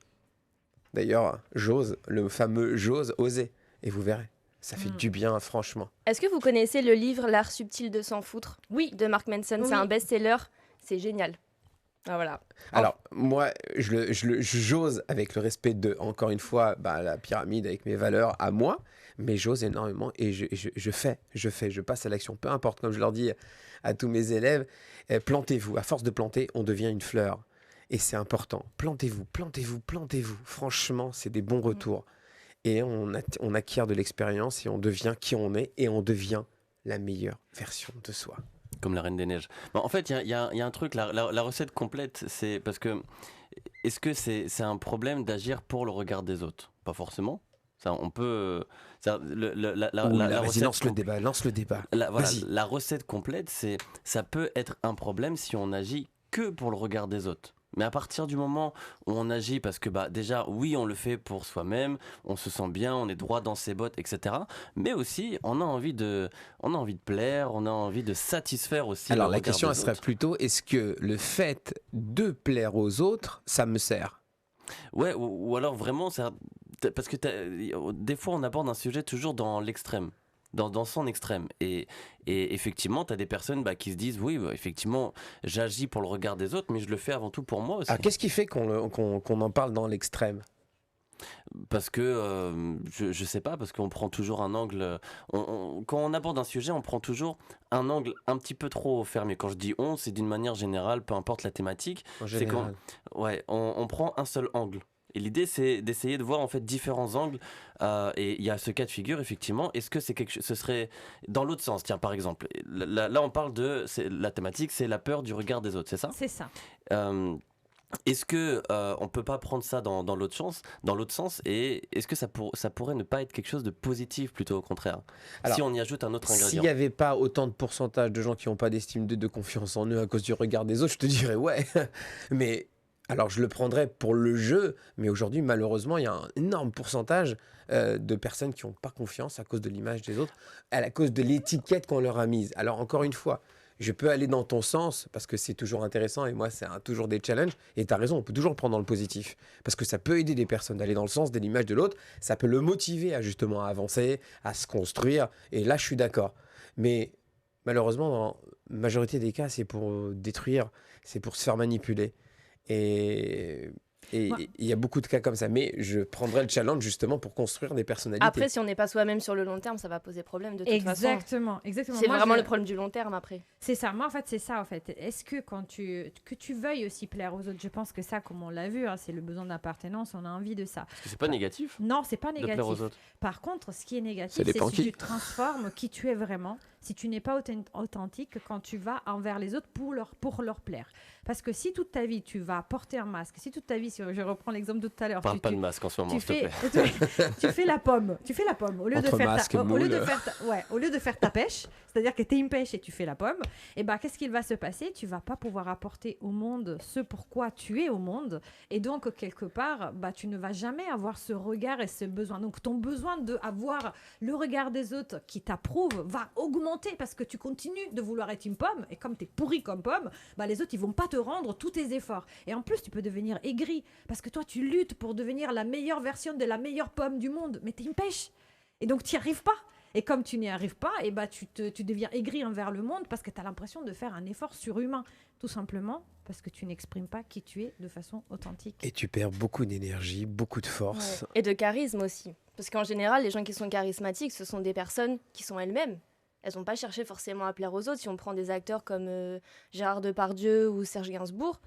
D'ailleurs, j'ose, le fameux j'ose, oser. Et vous verrez, ça fait du bien, franchement. Est-ce que vous connaissez le livre L'art subtil de s'en foutre? Oui. De Mark Manson. Oui. C'est un best-seller. C'est génial. Ah, voilà. Alors, moi, j'ose avec le respect de, encore une fois, la pyramide avec mes valeurs à moi, mais j'ose énormément et je passe à l'action. Peu importe, comme je leur dis à tous mes élèves, plantez-vous. À force de planter, on devient une fleur. Et c'est important. Plantez-vous. Franchement, c'est des bons retours. Et on acquiert de l'expérience et on devient qui on est et on devient la meilleure version de soi. Comme la Reine des Neiges. Bon, en fait, il y a un truc, la recette complète, c'est parce que est-ce que c'est un problème d'agir pour le regard des autres? Pas forcément. Ça, on peut. Vas-y, lance le débat. La recette complète, ça peut être un problème si on agit que pour le regard des autres. Mais à partir du moment où on agit, parce que déjà, oui, on le fait pour soi-même, on se sent bien, on est droit dans ses bottes, etc. Mais aussi, on a envie de plaire, on a envie de satisfaire aussi Alors le la regard question, elle des serait autres. plutôt, est-ce que le fait de plaire aux autres, ça me sert? Ouais, ou alors vraiment, parce que des fois, on aborde un sujet toujours dans l'extrême. Dans son extrême. Et effectivement, tu as des personnes qui se disent, oui, effectivement, j'agis pour le regard des autres, mais je le fais avant tout pour moi aussi. Alors qu'est-ce qui fait qu'on en parle dans l'extrême? Parce que, je sais pas, parce qu'on prend toujours un angle. Quand on aborde un sujet, on prend toujours un angle un petit peu trop fermé. Quand je dis on, c'est d'une manière générale, peu importe la thématique. En C'est général. ouais, on prend un seul angle. Et l'idée, c'est d'essayer de voir en fait différents angles. Et il y a ce cas de figure, effectivement. Est-ce que c'est ce serait dans l'autre sens? Tiens, par exemple, là, on parle la thématique, c'est la peur du regard des autres, c'est ça? C'est ça. Euh, Est-ce que on peut pas prendre ça dans l'autre sens, et est-ce que ça pourrait ne pas être quelque chose de positif plutôt au contraire, Alors, si on y ajoute un autre S'il ingrédient? n'y avait pas autant de pourcentage de gens qui n'ont pas d'estime de confiance en eux à cause du regard des autres, je te dirais ouais. Mais alors je le prendrais pour le jeu, mais aujourd'hui malheureusement il y a un énorme pourcentage de personnes qui n'ont pas confiance à cause de l'image des autres, à cause de l'étiquette qu'on leur a mise. Alors encore une fois, je peux aller dans ton sens parce que c'est toujours intéressant et moi c'est toujours des challenges. Et tu as raison, on peut toujours le prendre dans le positif parce que ça peut aider des personnes d'aller dans le sens de l'image de l'autre. Ça peut le motiver à justement avancer, à se construire. Et là je suis d'accord. Mais malheureusement, dans la majorité des cas, c'est pour détruire, c'est pour se faire manipuler. Et Moi- il y a beaucoup de cas comme ça. Mais je prendrais le challenge justement pour construire des personnalités. Après, si on n'est pas soi-même sur le long terme, ça va poser problème de toute façon. Exactement. C'est Moi, vraiment le problème du long terme après. C'est ça. Moi, en fait, c'est ça. En fait, est-ce que que tu veuilles aussi plaire aux autres, je pense que ça, comme on l'a vu, c'est le besoin d'appartenance. On a envie de ça. Parce que c'est pas négatif Non, c'est pas de plaire aux négatif. autres. Par contre, ce qui est Ça négatif, c'est dépend si qui. tu transformes qui tu es vraiment, si tu n'es pas authentique quand tu vas envers les autres pour leur plaire. Parce que si toute ta vie, tu vas porter un masque, si toute ta vie, si je reprends l'exemple de tout à l'heure, Parle pas de masque en ce moment, tu s'il te fais, plaît. tu fais la pomme. Tu fais la pomme. Au lieu de Entre faire masque, au lieu de moule. au lieu de faire ta pêche, c'est-à-dire que tu es une pêche et tu fais la pomme, et ben qu'est-ce qu'il va se passer? Tu vas pas pouvoir apporter au monde ce pourquoi tu es au monde, et donc quelque part, tu ne vas jamais avoir ce regard et ce besoin. Donc ton besoin d'avoir le regard des autres qui t'approuvent va augmenter parce que tu continues de vouloir être une pomme, et comme tu es pourri comme pomme, les autres ils vont pas te rendre tous tes efforts. Et en plus, tu peux devenir aigri parce que toi, tu luttes pour devenir la meilleure version de la meilleure pomme du monde, mais tu es une pêche. Et donc, tu n'y arrives pas. Et comme tu n'y arrives pas, tu deviens aigri envers le monde parce que tu as l'impression de faire un effort surhumain. Tout simplement parce que tu n'exprimes pas qui tu es de façon authentique. Et tu perds beaucoup d'énergie, beaucoup de force. Ouais. Et de charisme aussi. Parce qu'en général, les gens qui sont charismatiques, ce sont des personnes qui sont elles-mêmes. Elles n'ont pas cherché forcément à plaire aux autres. Si on prend des acteurs comme Gérard Depardieu ou Serge Gainsbourg,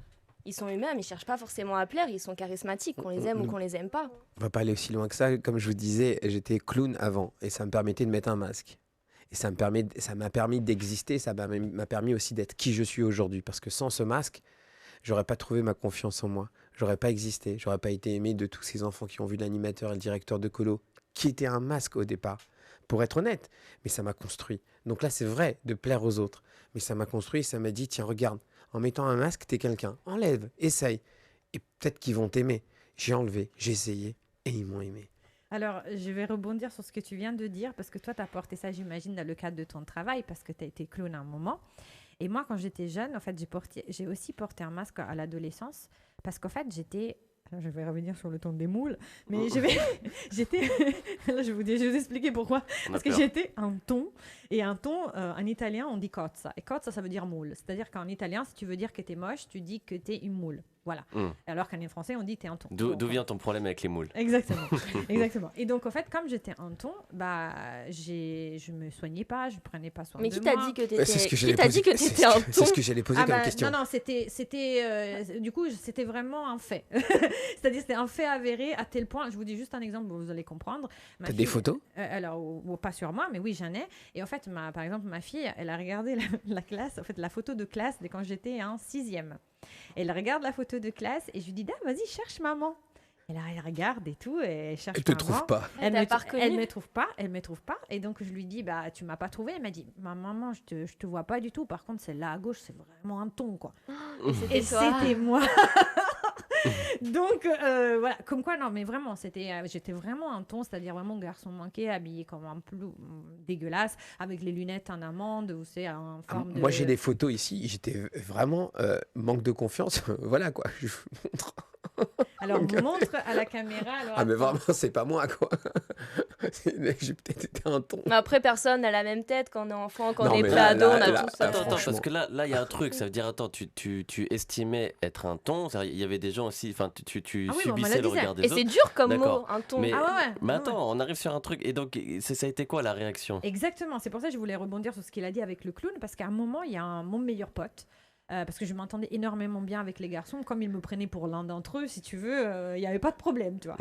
ils sont eux-mêmes, ils cherchent pas forcément à plaire, ils sont charismatiques, qu'on les aime ou qu'on les aime pas. On va pas aller aussi loin que ça. Comme je vous disais, j'étais clown avant et ça me permettait de mettre un masque. Et ça m'a permis d'exister, ça m'a permis aussi d'être qui je suis aujourd'hui. Parce que sans ce masque, j'aurais pas trouvé ma confiance en moi. J'aurais pas existé. J'aurais pas été aimé de tous ces enfants qui ont vu l'animateur et le directeur de colo, qui était un masque au départ. Pour être honnête, mais ça m'a construit. Donc là, c'est vrai de plaire aux autres. Mais ça m'a construit, ça m'a dit, tiens, regarde, en mettant un masque, t'es quelqu'un. Enlève, essaye. Et peut-être qu'ils vont t'aimer. J'ai enlevé, j'ai essayé, et ils m'ont aimé. Alors, je vais rebondir sur ce que tu viens de dire, parce que toi, tu as porté ça, j'imagine, dans le cadre de ton travail, parce que tu as été clown à un moment. Et moi, quand j'étais jeune, en fait, j'ai aussi porté un masque à l'adolescence, parce qu'en fait, j'étais... Alors, je vais revenir sur le ton des moules, mais j'étais... Là, je vais vous expliquer pourquoi. On a Parce que peur. j'étais un ton, et un ton, en italien, on dit cozza. Et cozza, ça veut dire moule. C'est-à-dire qu'en italien, si tu veux dire que t'es moche, tu dis que t'es une moule. Voilà. Mm. Alors qu'en français, on dit t'es un ton. D'où vient ton problème avec les moules? Exactement, exactement. Et donc en fait, comme j'étais un ton, je me soignais pas, je prenais pas soin Mais de qui moi. t'a dit que Ouais, c'est ce que t'étais j'allais qui t'a dit poser- que c'est t'étais ce un que- ton? C'est ce que j'allais poser comme question. Non, c'était du coup, c'était vraiment un fait. C'est-à-dire, c'était un fait avéré à tel point. Je vous dis juste un exemple, vous allez comprendre. Ma T'as fille- des photos? Alors, pas sur moi, mais oui, j'en ai. Et en fait, par exemple, ma fille, elle a regardé la classe, en fait, la photo de classe de quand j'étais en 6e. Elle regarde la photo de classe et je lui dis, vas-y, cherche maman. Et là, elle regarde et tout, et elle cherche Elle te pas trouve moi. pas. Elle t'a pas reconnu? Elle me trouve pas. Et donc, je lui dis, bah, tu m'as pas trouvé. Elle m'a dit, maman, je te vois pas du tout. Par contre, celle-là à gauche, c'est vraiment un ton, quoi. Et toi c'était moi. Donc, voilà. Comme quoi, non, mais vraiment, j'étais vraiment un ton, c'est-à-dire vraiment garçon manqué, habillé comme un plou dégueulasse, avec les lunettes en amande, ou c'est en forme de... Moi, j'ai des photos ici. J'étais vraiment manque de confiance. Voilà, quoi. Je vous montre. Alors, on montre à la caméra. Alors, Ah, mais attends. vraiment, c'est pas moi, quoi. J'ai peut-être été un ton. Mais après, personne n'a la même tête quand on est enfant, quand Non, on est mais là, ado, on a là, tous... Attends, franchement. parce que là, il y a un truc. Ça veut dire, attends, tu estimais être un ton. C'est-à-dire, il y avait des gens aussi, enfin, tu Ah oui, bon, on me subissais le le disait. regard des Et autres. c'est dur comme D'accord. mot, un ton. Mais, Ah ouais, mais ouais. attends, on arrive sur un truc. Et donc, ça a été quoi la réaction? Exactement, c'est pour ça que je voulais rebondir sur ce qu'il a dit avec le clown, parce qu'à un moment, il y a mon meilleur pote, parce que je m'entendais énormément bien avec les garçons, comme ils me prenaient pour l'un d'entre eux, si tu veux, il n'y avait pas de problème, tu vois.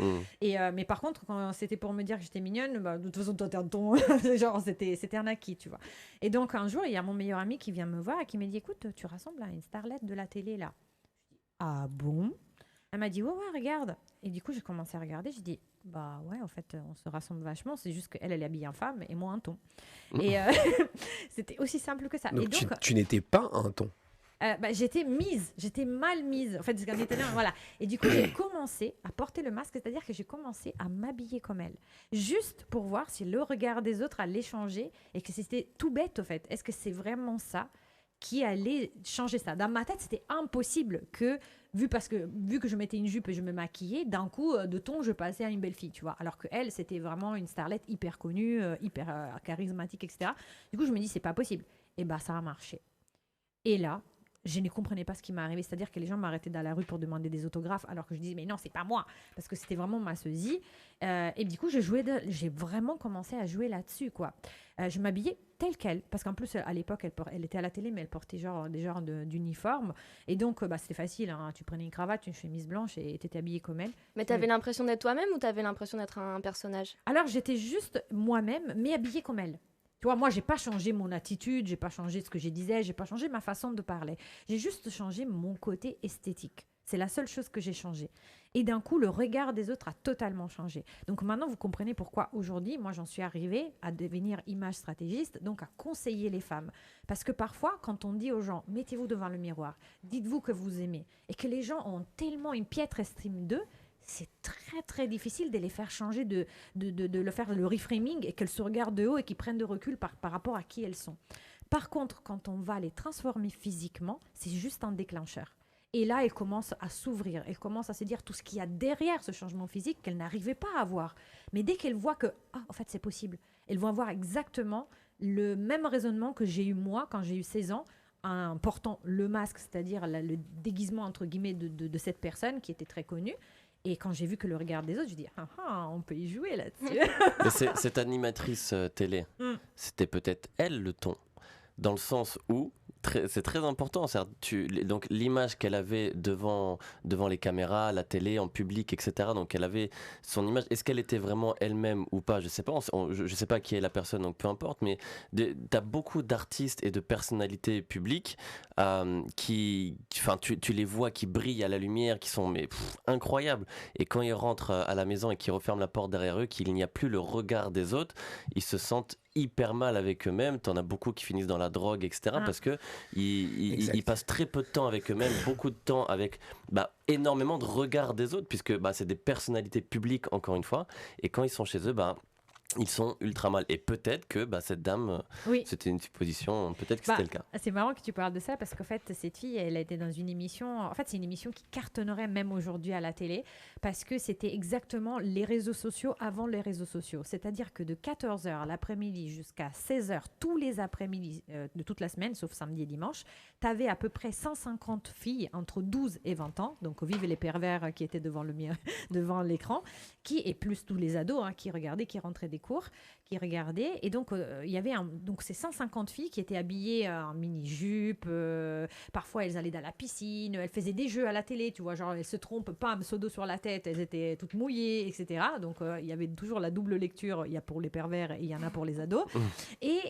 Mais par contre, quand c'était pour me dire que j'étais mignonne, bah, de toute façon, toi, t'es un ton, genre, c'était un acquis, tu vois. Et donc, un jour, il y a mon meilleur ami qui vient me voir et qui me dit, écoute, tu ressembles à une starlette de la télé, là. Ah bon? Elle m'a dit, ouais, regarde. Et du coup, j'ai commencé à regarder, j'ai dit, bah ouais, en fait, on se rassemble vachement, c'est juste qu'elle, elle est habillée en femme et moi un ton. Et c'était aussi simple que ça. Donc, Et donc, tu n'étais pas un ton. bah, j'étais mal mise. En fait, c'est qu'en italien, voilà. Et du coup, j'ai commencé à porter le masque, c'est-à-dire que j'ai commencé à m'habiller comme elle, juste pour voir si le regard des autres allait changer et que c'était tout bête, au fait. Est-ce que c'est vraiment ça qui allait changer ça? Dans ma tête, c'était impossible que, vu que je mettais une jupe et je me maquillais, d'un coup, de ton, je passais à une belle fille, tu vois. Alors que elle, c'était vraiment une starlette hyper connue, hyper charismatique, etc. Du coup, je me dis, c'est pas possible. Et bah, ça a marché. Et là, je ne comprenais pas ce qui m'est arrivé. C'est-à-dire que les gens m'arrêtaient dans la rue pour demander des autographes, alors que je disais, mais non, c'est pas moi, parce que c'était vraiment ma sosie. Et du coup, j'ai vraiment commencé à jouer là-dessus, quoi. Je m'habillais telle qu'elle, parce qu'en plus, à l'époque, elle était à la télé, mais elle portait des genres d'uniformes. Et donc, bah, c'était facile, hein. Tu prenais une cravate, une chemise blanche et tu étais habillée comme elle. Mais t'avais l'impression d'être toi-même ou t'avais l'impression d'être un personnage? Alors, j'étais juste moi-même, mais habillée comme elle. Tu vois, moi, j'ai pas changé mon attitude, j'ai pas changé ce que je disais, j'ai pas changé ma façon de parler. J'ai juste changé mon côté esthétique. C'est la seule chose que j'ai changé. Et d'un coup, le regard des autres a totalement changé. Donc maintenant, vous comprenez pourquoi aujourd'hui, moi, j'en suis arrivée à devenir image stratégiste, donc à conseiller les femmes. Parce que parfois, quand on dit aux gens, mettez-vous devant le miroir, dites-vous que vous aimez, et que les gens ont tellement une piètre estime d'eux, c'est très très difficile de les faire changer, de le faire le reframing et qu'elles se regardent de haut et qu'ils prennent de recul par rapport à qui elles sont. Par contre, quand on va les transformer physiquement, c'est juste un déclencheur. Et là, elles commencent à s'ouvrir, elles commencent à se dire tout ce qu'il y a derrière ce changement physique qu'elles n'arrivaient pas à voir. Mais dès qu'elles voient que, en fait, c'est possible, elles vont avoir exactement le même raisonnement que j'ai eu moi quand j'ai eu 16 ans, en portant le masque, c'est-à-dire le déguisement entre guillemets de cette personne qui était très connue. Et quand j'ai vu que le regard des autres, je dis on peut y jouer là-dessus. Mais cette animatrice télé, c'était peut-être elle le ton, dans le sens où c'est très important. Donc l'image qu'elle avait devant les caméras, la télé, en public, etc. Donc elle avait son image. Est-ce qu'elle était vraiment elle-même ou pas? Je sais pas. Je sais pas qui est la personne, donc peu importe. Mais t'as beaucoup d'artistes et de personnalités publiques tu les vois qui brillent à la lumière, qui sont incroyables. Et quand ils rentrent à la maison et qu'ils referment la porte derrière eux, qu'il n'y a plus le regard des autres, ils se sentent hyper mal avec eux-mêmes. T'en as beaucoup qui finissent dans la drogue, etc. Parce que ils passent très peu de temps avec eux-mêmes, beaucoup de temps avec énormément de regards des autres, puisque c'est des personnalités publiques, encore une fois. Et quand ils sont chez eux, ils sont ultra mal. Et peut-être que cette dame, c'était une supposition, peut-être que c'était le cas. C'est marrant que tu parles de ça parce qu'en fait, cette fille, elle a été dans une émission. En fait, c'est une émission qui cartonnerait même aujourd'hui à la télé parce que c'était exactement les réseaux sociaux avant les réseaux sociaux. C'est-à-dire que de 14h l'après-midi jusqu'à 16h, tous les après-midi de toute la semaine, sauf samedi et dimanche, tu avais à peu près 150 filles entre 12 et 20 ans, donc vive les pervers qui étaient devant l'écran, et plus tous les ados qui regardaient, qui rentraient des cours qui regardaient. Et donc, il y avait donc ces 150 filles qui étaient habillées en mini-jupe. Parfois, elles allaient dans la piscine. Elles faisaient des jeux à la télé, tu vois. Genre, elles se trompent, pam, seau d'eau sur la tête. Elles étaient toutes mouillées, etc. Donc, il y avait toujours la double lecture. Il y a pour les pervers et il y en a pour les ados. Et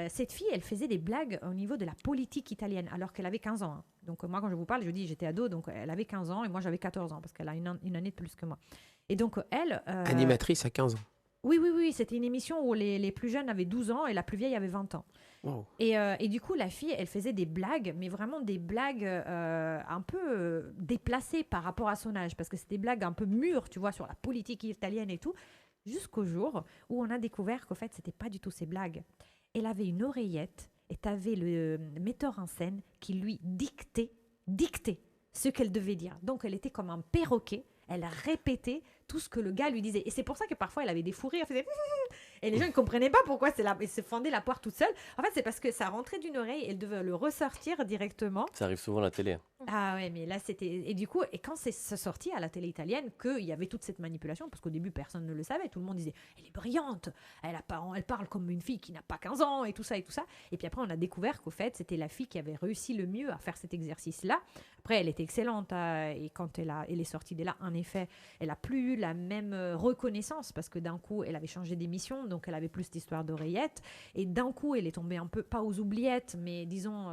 cette fille, elle faisait des blagues au niveau de la politique italienne, alors qu'elle avait 15 ans. Hein. Donc, moi, quand je vous parle, je dis j'étais ado. Donc, elle avait 15 ans et moi, j'avais 14 ans parce qu'elle a une année de plus que moi. Et donc, elle... Animatrice à 15 ans. Oui, c'était une émission où les plus jeunes avaient 12 ans et la plus vieille avait 20 ans. Wow. Et du coup, la fille, elle faisait des blagues, mais vraiment des blagues un peu déplacées par rapport à son âge, parce que c'était des blagues un peu mûres, tu vois, sur la politique italienne et tout, jusqu'au jour où on a découvert qu'en fait, c'était pas du tout ces blagues. Elle avait une oreillette et tu avais le metteur en scène qui lui dictait ce qu'elle devait dire. Donc, elle était comme un perroquet. Elle répétait tout ce que le gars lui disait. Et c'est pour ça que parfois, elle avait des fous rires. Elle faisait... Et les gens ne comprenaient pas pourquoi elle se fendait la poire toute seule. En fait, c'est parce que ça rentrait d'une oreille et elle devait le ressortir directement. Ça arrive souvent à la télé. Ah ouais, mais là, c'était... Et du coup, et quand c'est sorti à la télé italienne, qu'il y avait toute cette manipulation, parce qu'au début, personne ne le savait. Tout le monde disait, elle est brillante. Elle parle comme une fille qui n'a pas 15 ans et tout ça et tout ça. Et puis après, on a découvert qu'au fait, c'était la fille qui avait réussi le mieux à faire cet exercice-là. Après, elle était excellente. Et quand elle est sortie de là, en effet, elle a plus eu la même reconnaissance parce que d'un coup, elle avait changé d'émission, donc elle avait plus d'histoire d'oreillettes. Et d'un coup, elle est tombée un peu, pas aux oubliettes, mais disons...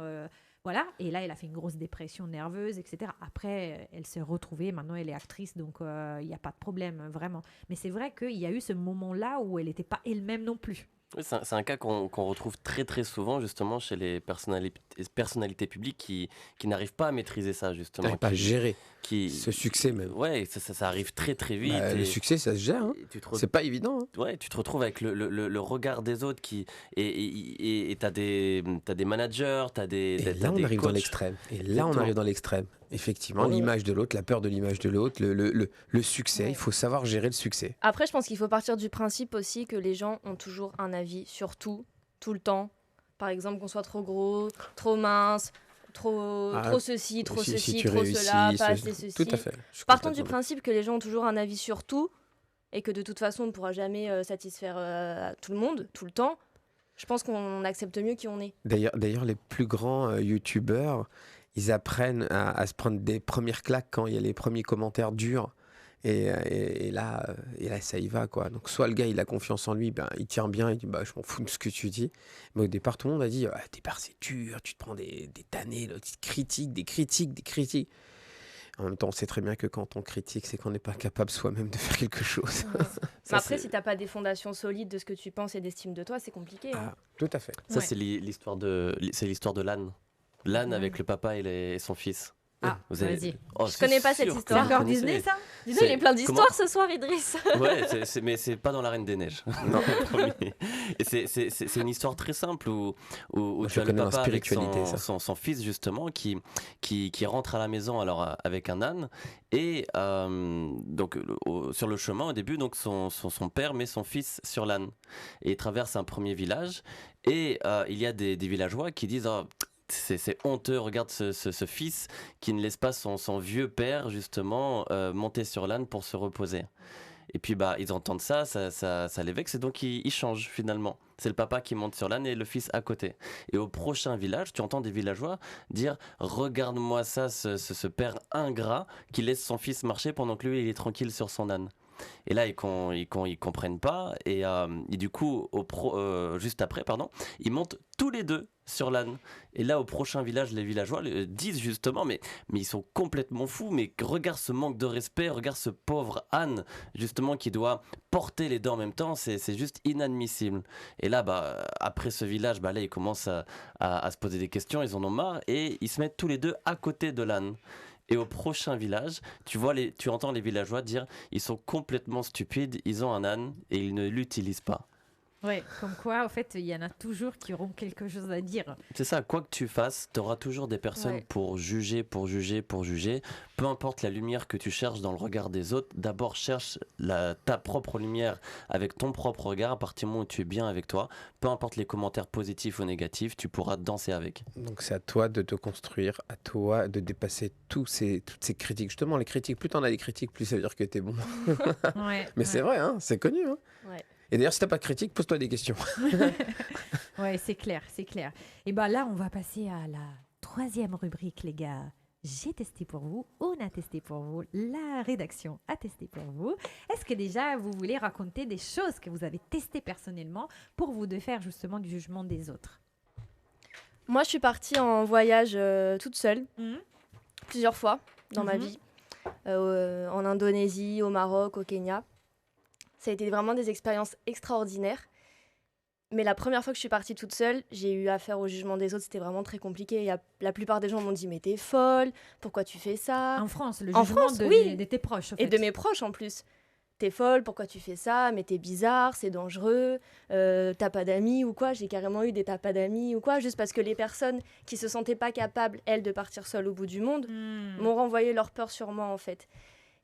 voilà, et là, elle a fait une grosse dépression nerveuse, etc. Après, elle s'est retrouvée, maintenant elle est actrice, donc il n'y a pas de problème, vraiment. Mais c'est vrai qu'il y a eu ce moment-là où elle n'était pas elle-même non plus. Oui, c'est un cas qu'on retrouve très très souvent justement chez les personnalités publiques qui n'arrivent pas à maîtriser ça justement. T'arrives pas à gérer ce succès même. Ouais, ça arrive très très vite. Le succès, ça se gère. Hein. C'est pas évident. Hein. Ouais, tu te retrouves avec le regard des autres et t'as des managers, t'as des Et là, on arrive dans l'extrême. Et là, on arrive dans l'extrême. Effectivement, l'image de l'autre, la peur de l'image de l'autre, le succès. Il faut savoir gérer le succès. Après, je pense qu'il faut partir du principe aussi que les gens ont toujours un avis sur tout, tout le temps. Par exemple, qu'on soit trop gros, trop mince, trop ceci, trop ceci, trop cela, pas assez ceci. Tout à fait. Partons du principe que les gens ont toujours un avis sur tout et que de toute façon, on ne pourra jamais satisfaire tout le monde, tout le temps. Je pense qu'on accepte mieux qui on est. D'ailleurs, les plus grands youtubeurs, ils apprennent à se prendre des premières claques quand il y a les premiers commentaires durs. Et là, ça y va, quoi. Donc, soit le gars, il a confiance en lui, il tient bien, il dit, je m'en fous de ce que tu dis. Mais au départ, tout le monde a dit, départ, c'est dur, tu te prends des damnés, des critiques. En même temps, on sait très bien que quand on critique, c'est qu'on n'est pas capable soi-même de faire quelque chose. Mais après, si tu n'as pas des fondations solides de ce que tu penses et d'estime de toi, c'est compliqué. Hein. Tout à fait. Ça, c'est l'histoire de l'âne. L'âne avec le papa et son fils. Ah, vas-y. Je connais pas cette histoire. C'est encore Disney, ça? Dis donc, il y a plein d'histoires ce soir, Idriss. Ouais, mais c'est pas dans La Reine des Neiges. Non, et c'est une histoire très simple où tu as le papa avec son fils justement qui rentre à la maison alors avec un âne et donc sur le chemin au début donc son père met son fils sur l'âne et il traverse un premier village et il y a des villageois qui disent c'est honteux, regarde ce fils qui ne laisse pas son vieux père justement monter sur l'âne pour se reposer. Et puis ils entendent ça les vexe et donc ils changent finalement. C'est le papa qui monte sur l'âne et le fils à côté. Et au prochain village, tu entends des villageois dire « Regarde-moi ça, ce père ingrat qui laisse son fils marcher pendant que lui il est tranquille sur son âne ». Et là, ils comprennent pas. Et du coup, juste après, ils montent tous les deux sur l'âne. Et là, au prochain village, les villageois disent justement, mais ils sont complètement fous. Mais regarde ce manque de respect, regarde ce pauvre âne, justement, qui doit porter les deux en même temps. C'est juste inadmissible. Et là, après ce village, là, ils commencent à se poser des questions. Ils en ont marre et ils se mettent tous les deux à côté de l'âne. Et au prochain village, tu entends les villageois dire ils sont complètement stupides, ils ont un âne et ils ne l'utilisent pas. Ouais, comme quoi, en fait, il y en a toujours qui auront quelque chose à dire. C'est ça, quoi que tu fasses, tu auras toujours des personnes pour juger. Peu importe la lumière que tu cherches dans le regard des autres, d'abord cherche ta propre lumière avec ton propre regard. À partir du moment où tu es bien avec toi, peu importe les commentaires positifs ou négatifs, tu pourras danser avec. Donc c'est à toi de te construire, à toi de dépasser toutes ces critiques. Justement, les critiques, plus tu en as des critiques, plus ça veut dire que tu es bon. Mais c'est vrai, hein, c'est connu. Hein. Ouais. Et d'ailleurs, si t'as pas de critique, pose-toi des questions. Ouais, c'est clair, c'est clair. Et bien là, on va passer à la troisième rubrique, les gars. J'ai testé pour vous, on a testé pour vous, la rédaction a testé pour vous. Est-ce que déjà, vous voulez raconter des choses que vous avez testées personnellement pour vous de faire justement du jugement des autres? Moi, je suis partie en voyage toute seule, plusieurs fois dans ma vie, en Indonésie, au Maroc, au Kenya. Ça a été vraiment des expériences extraordinaires. Mais la première fois que je suis partie toute seule, j'ai eu affaire au jugement des autres. C'était vraiment très compliqué. La plupart des gens m'ont dit « Mais t'es folle, pourquoi tu fais ça ?» En France, le En jugement France, de, oui. de tes proches. En Et fait. de mes proches en plus. « T'es folle, pourquoi tu fais ça? Mais t'es bizarre, c'est dangereux, t'as pas d'amis ou quoi ?» J'ai carrément eu des t'as pas d'amis ou quoi, juste parce que les personnes qui se sentaient pas capables, elles, de partir seules au bout du monde, m'ont renvoyé leur peur sur moi en fait.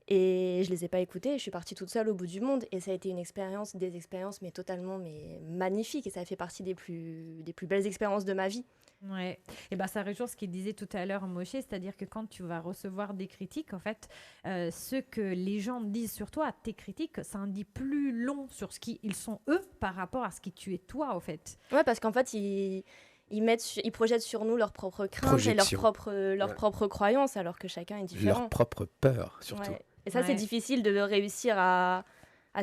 Et je les ai pas écoutées, je suis partie toute seule au bout du monde. Et ça a été des expériences mais totalement magnifiques. Et ça a fait partie des plus belles expériences de ma vie. Ouais. Et ben ça rejoint ce qu'il disait tout à l'heure, Moshe, c'est-à-dire que quand tu vas recevoir des critiques, en fait, ce que les gens disent sur toi, tes critiques, ça en dit plus long sur ce qu'ils sont eux par rapport à ce qui tu es toi, en fait. Ouais, parce qu'en fait, ils projettent sur nous leurs propres craintes et leurs propres croyances, alors que chacun est différent. Leur propre peur, surtout. Ouais. Et ça, c'est difficile de réussir à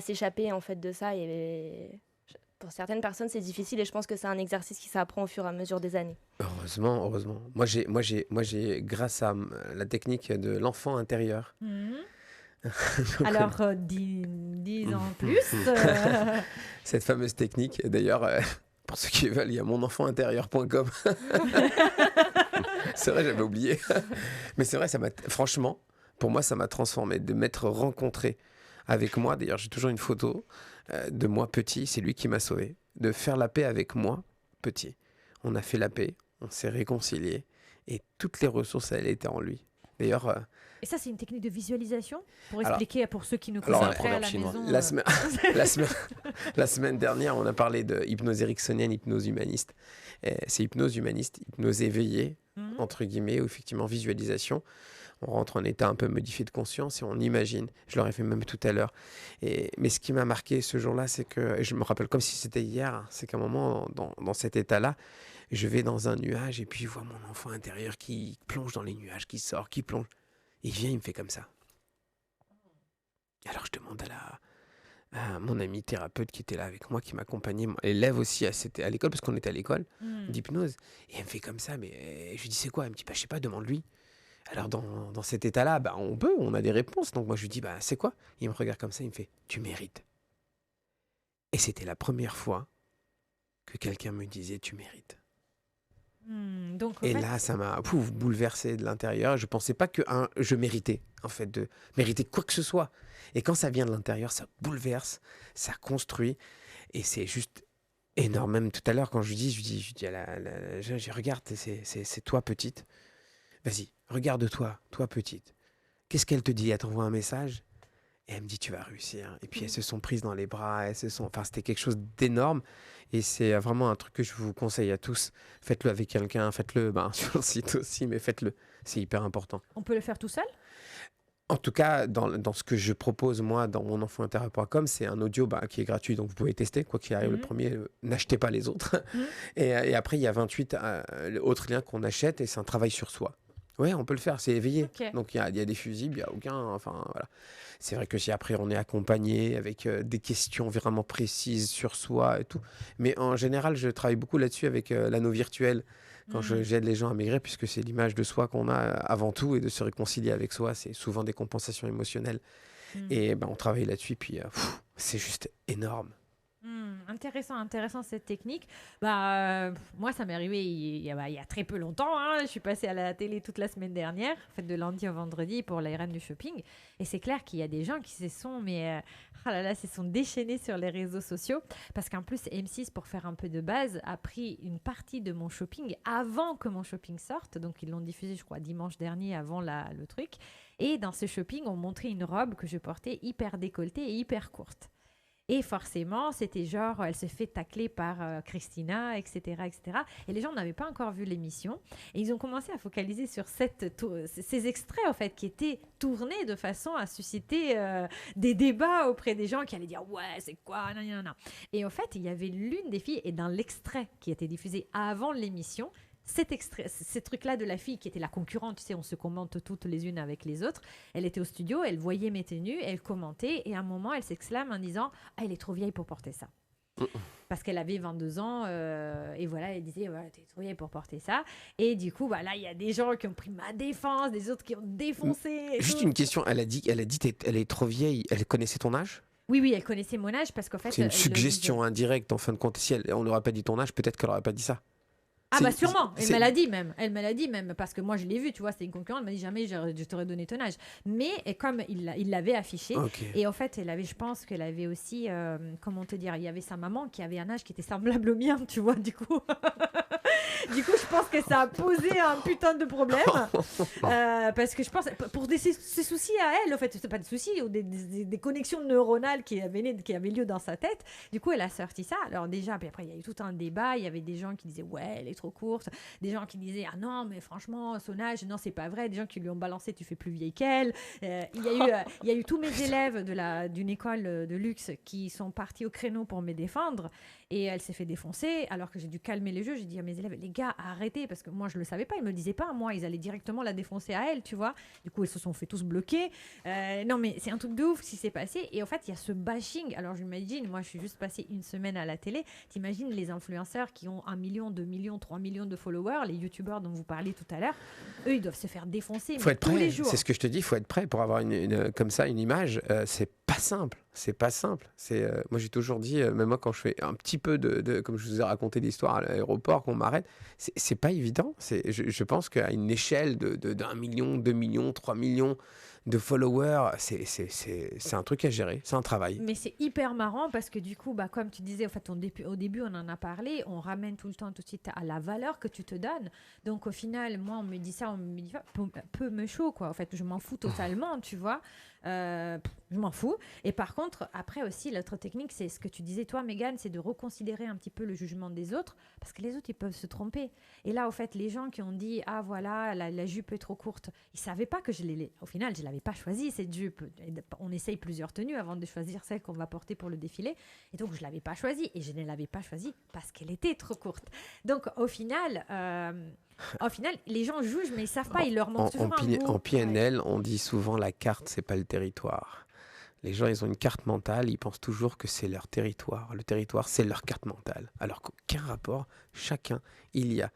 s'échapper en fait de ça. Et pour certaines personnes, c'est difficile. Et je pense que c'est un exercice qui s'apprend au fur et à mesure des années. Heureusement. Moi, j'ai grâce à la technique de l'enfant intérieur. Alors, dis en plus. Cette fameuse technique, d'ailleurs, pour ceux qui veulent, il y a monenfantintérieur.com. C'est vrai, j'avais oublié. Mais c'est vrai, franchement, pour moi, ça m'a transformé de m'être rencontré avec moi. D'ailleurs, j'ai toujours une photo de moi petit. C'est lui qui m'a sauvé. De faire la paix avec moi petit. On a fait la paix, on s'est réconciliés et toutes les ressources, elles étaient en lui. D'ailleurs... Et ça, c'est une technique de visualisation pour expliquer pour ceux qui nous connaissent après à la maison. La semaine dernière, on a parlé de hypnose ericksonienne, hypnose humaniste. C'est hypnose humaniste, hypnose éveillée, entre guillemets, ou effectivement visualisation. On rentre en état un peu modifié de conscience et on imagine. Je l'aurais fait même tout à l'heure. Mais ce qui m'a marqué ce jour-là, c'est que, et je me rappelle comme si c'était hier, c'est qu'à un moment, dans cet état-là, je vais dans un nuage et puis je vois mon enfant intérieur qui plonge dans les nuages, qui sort, qui plonge. Et il vient, il me fait comme ça. Alors je demande à mon ami thérapeute qui était là avec moi, qui m'accompagnait, l'élève aussi à l'école, parce qu'on était à l'école d'hypnose. Et elle me fait comme ça, mais je lui dis c'est quoi? Elle me dit je sais pas, demande-lui. Alors dans cet état-là, on a des réponses. Donc moi je lui dis c'est quoi? Il me regarde comme ça, il me fait tu mérites. Et c'était la première fois que quelqu'un me disait tu mérites. Donc, et là, ça m'a bouleversé de l'intérieur. Je pensais pas que je méritais, en fait, de mériter quoi que ce soit. Et quand ça vient de l'intérieur, ça bouleverse, ça construit. Et c'est juste énorme. Même tout à l'heure, quand je dis regarde, c'est toi, petite. Vas-y, regarde-toi, toi, petite. Qu'est-ce qu'elle te dit? Elle t'envoie un message et elle me dit, tu vas réussir. Et puis, elles se sont prises dans les bras. Enfin, c'était quelque chose d'énorme. Et c'est vraiment un truc que je vous conseille à tous. Faites-le avec quelqu'un, faites-le sur le site aussi, mais faites-le. C'est hyper important. On peut le faire tout seul? En tout cas, dans ce que je propose, moi, dans monenfantintérieur.com, c'est un audio qui est gratuit, donc vous pouvez tester. Quoi qu'il arrive, le premier, n'achetez pas les autres. Et après, il y a 28 autres liens qu'on achète et c'est un travail sur soi. Ouais, on peut le faire, c'est éveillé. Okay. Donc, il y a des fusibles, il n'y a aucun... Enfin, voilà. C'est vrai que si après, on est accompagné avec des questions vraiment précises sur soi et tout. Mais en général, je travaille beaucoup là-dessus avec l'anneau virtuel quand j'aide les gens à maigrir, puisque c'est l'image de soi qu'on a avant tout et de se réconcilier avec soi. C'est souvent des compensations émotionnelles. Et on travaille là-dessus, puis c'est juste énorme. Intéressant cette technique. Moi, ça m'est arrivé il y a très peu longtemps. Je suis passée à la télé toute la semaine dernière, en fait, de lundi au vendredi pour la reine du shopping. Et c'est clair qu'il y a des gens qui se sont déchaînés sur les réseaux sociaux. Parce qu'en plus, M6, pour faire un peu de base, a pris une partie de mon shopping avant que mon shopping sorte. Donc, ils l'ont diffusé, je crois, dimanche dernier avant le truc. Et dans ce shopping, on montrait une robe que je portais hyper décolletée et hyper courte. Et forcément, c'était genre, elle se fait tacler par Christina, etc., etc. Et les gens n'avaient pas encore vu l'émission. Et ils ont commencé à focaliser sur ces extraits, en fait, qui étaient tournés de façon à susciter des débats auprès des gens qui allaient dire « Ouais, c'est quoi ?» Et en fait, il y avait l'une des filles, et dans l'extrait qui était diffusé avant l'émission, ce truc-là de la fille qui était la concurrente, tu sais, on se commente toutes les unes avec les autres. Elle était au studio, elle voyait mes tenues, elle commentait, et à un moment, elle s'exclame en disant « Ah, elle est trop vieille pour porter ça. » Parce qu'elle avait 22 ans, et voilà, elle disait voilà, « T'es trop vieille pour porter ça. » Et du coup, bah, là, il y a des gens qui ont pris ma défense, des autres qui ont défoncé. Juste une question, elle a dit elle est trop vieille, elle connaissait ton âge? Oui, elle connaissait mon âge parce qu'en fait... C'est une suggestion indirecte en fin de compte. Si on n'aurait pas dit ton âge, peut-être qu'elle n'aurait pas dit ça. Ah bah sûrement, elle me l'a dit même, parce que moi je l'ai vu, tu vois, c'était une concurrente, elle m'a dit jamais je t'aurais donné ton âge. Mais comme il l'avait affiché, et en fait, je pense qu'elle avait aussi, comment te dire, il y avait sa maman qui avait un âge qui était semblable au mien, tu vois, du coup... Du coup, je pense que ça a posé un putain de problème. Parce que je pense, pour ses soucis à elle, en fait, c'est pas des soucis, ou des connexions neuronales qui avaient lieu dans sa tête. Du coup, elle a sorti ça. Alors, déjà, puis après, il y a eu tout un débat. Il y avait des gens qui disaient, ouais, elle est trop courte. Des gens qui disaient, ah non, mais franchement, son âge, non, c'est pas vrai. Des gens qui lui ont balancé, tu fais plus vieille qu'elle. Il y a eu tous mes élèves d'une école de luxe qui sont partis au créneau pour me défendre. Et elle s'est fait défoncer, alors que j'ai dû calmer les jeux. J'ai dit à mes élèves, les gars, arrêtez, parce que moi, je le savais pas, ils me le disaient pas, moi, ils allaient directement la défoncer à elle, tu vois. Du coup, ils se sont fait tous bloquer. Non, mais c'est un truc de ouf ce qui s'est passé. Et en fait, il y a ce bashing. Alors, j'imagine, moi, je suis juste passée une semaine à la télé. T'imagines les influenceurs qui ont 1 million, 2 millions, 3 millions de followers, les youtubeurs dont vous parliez tout à l'heure, eux, ils doivent se faire défoncer faut être tous prêt. les jours. C'est ce que je te dis, il faut être prêt pour avoir comme ça une image. C'est pas simple. C'est pas simple. Moi, j'ai toujours dit, même moi, quand je fais un petit peu comme je vous ai raconté l'histoire à l'aéroport, qu'on m'arrête, c'est pas évident. Je pense qu'à une échelle d'1 million, 2 millions, 3 millions de followers, c'est un truc à gérer, c'est un travail. Mais c'est hyper marrant parce que du coup, bah, comme tu disais, en fait, au début, on en a parlé, on ramène tout le temps tout de suite à la valeur que tu te donnes. Donc au final, moi, on me dit ça, on me dit peu me chaud, quoi. En fait, je m'en fous totalement, tu vois. Je m'en fous. Et par contre, après aussi, l'autre technique, c'est ce que tu disais, toi, Mégane, c'est de reconsidérer un petit peu le jugement des autres, parce que les autres, ils peuvent se tromper. Et là, au fait, les gens qui ont dit, ah voilà, la jupe est trop courte, ils savaient pas que au final, je l'avais pas choisie, cette jupe. On essaye plusieurs tenues avant de choisir celle qu'on va porter pour le défilé. Et donc, je l'avais pas choisie. Et je ne l'avais pas choisie parce qu'elle était trop courte. Donc, au final, les gens jugent, mais ils savent pas, ils leur manquent toujours un mot. En PNL, on dit souvent la carte, c'est pas le territoire. Les gens, ils ont une carte mentale, ils pensent toujours que c'est leur territoire. Le territoire, c'est leur carte mentale. Alors qu'aucun rapport, chacun. Il y a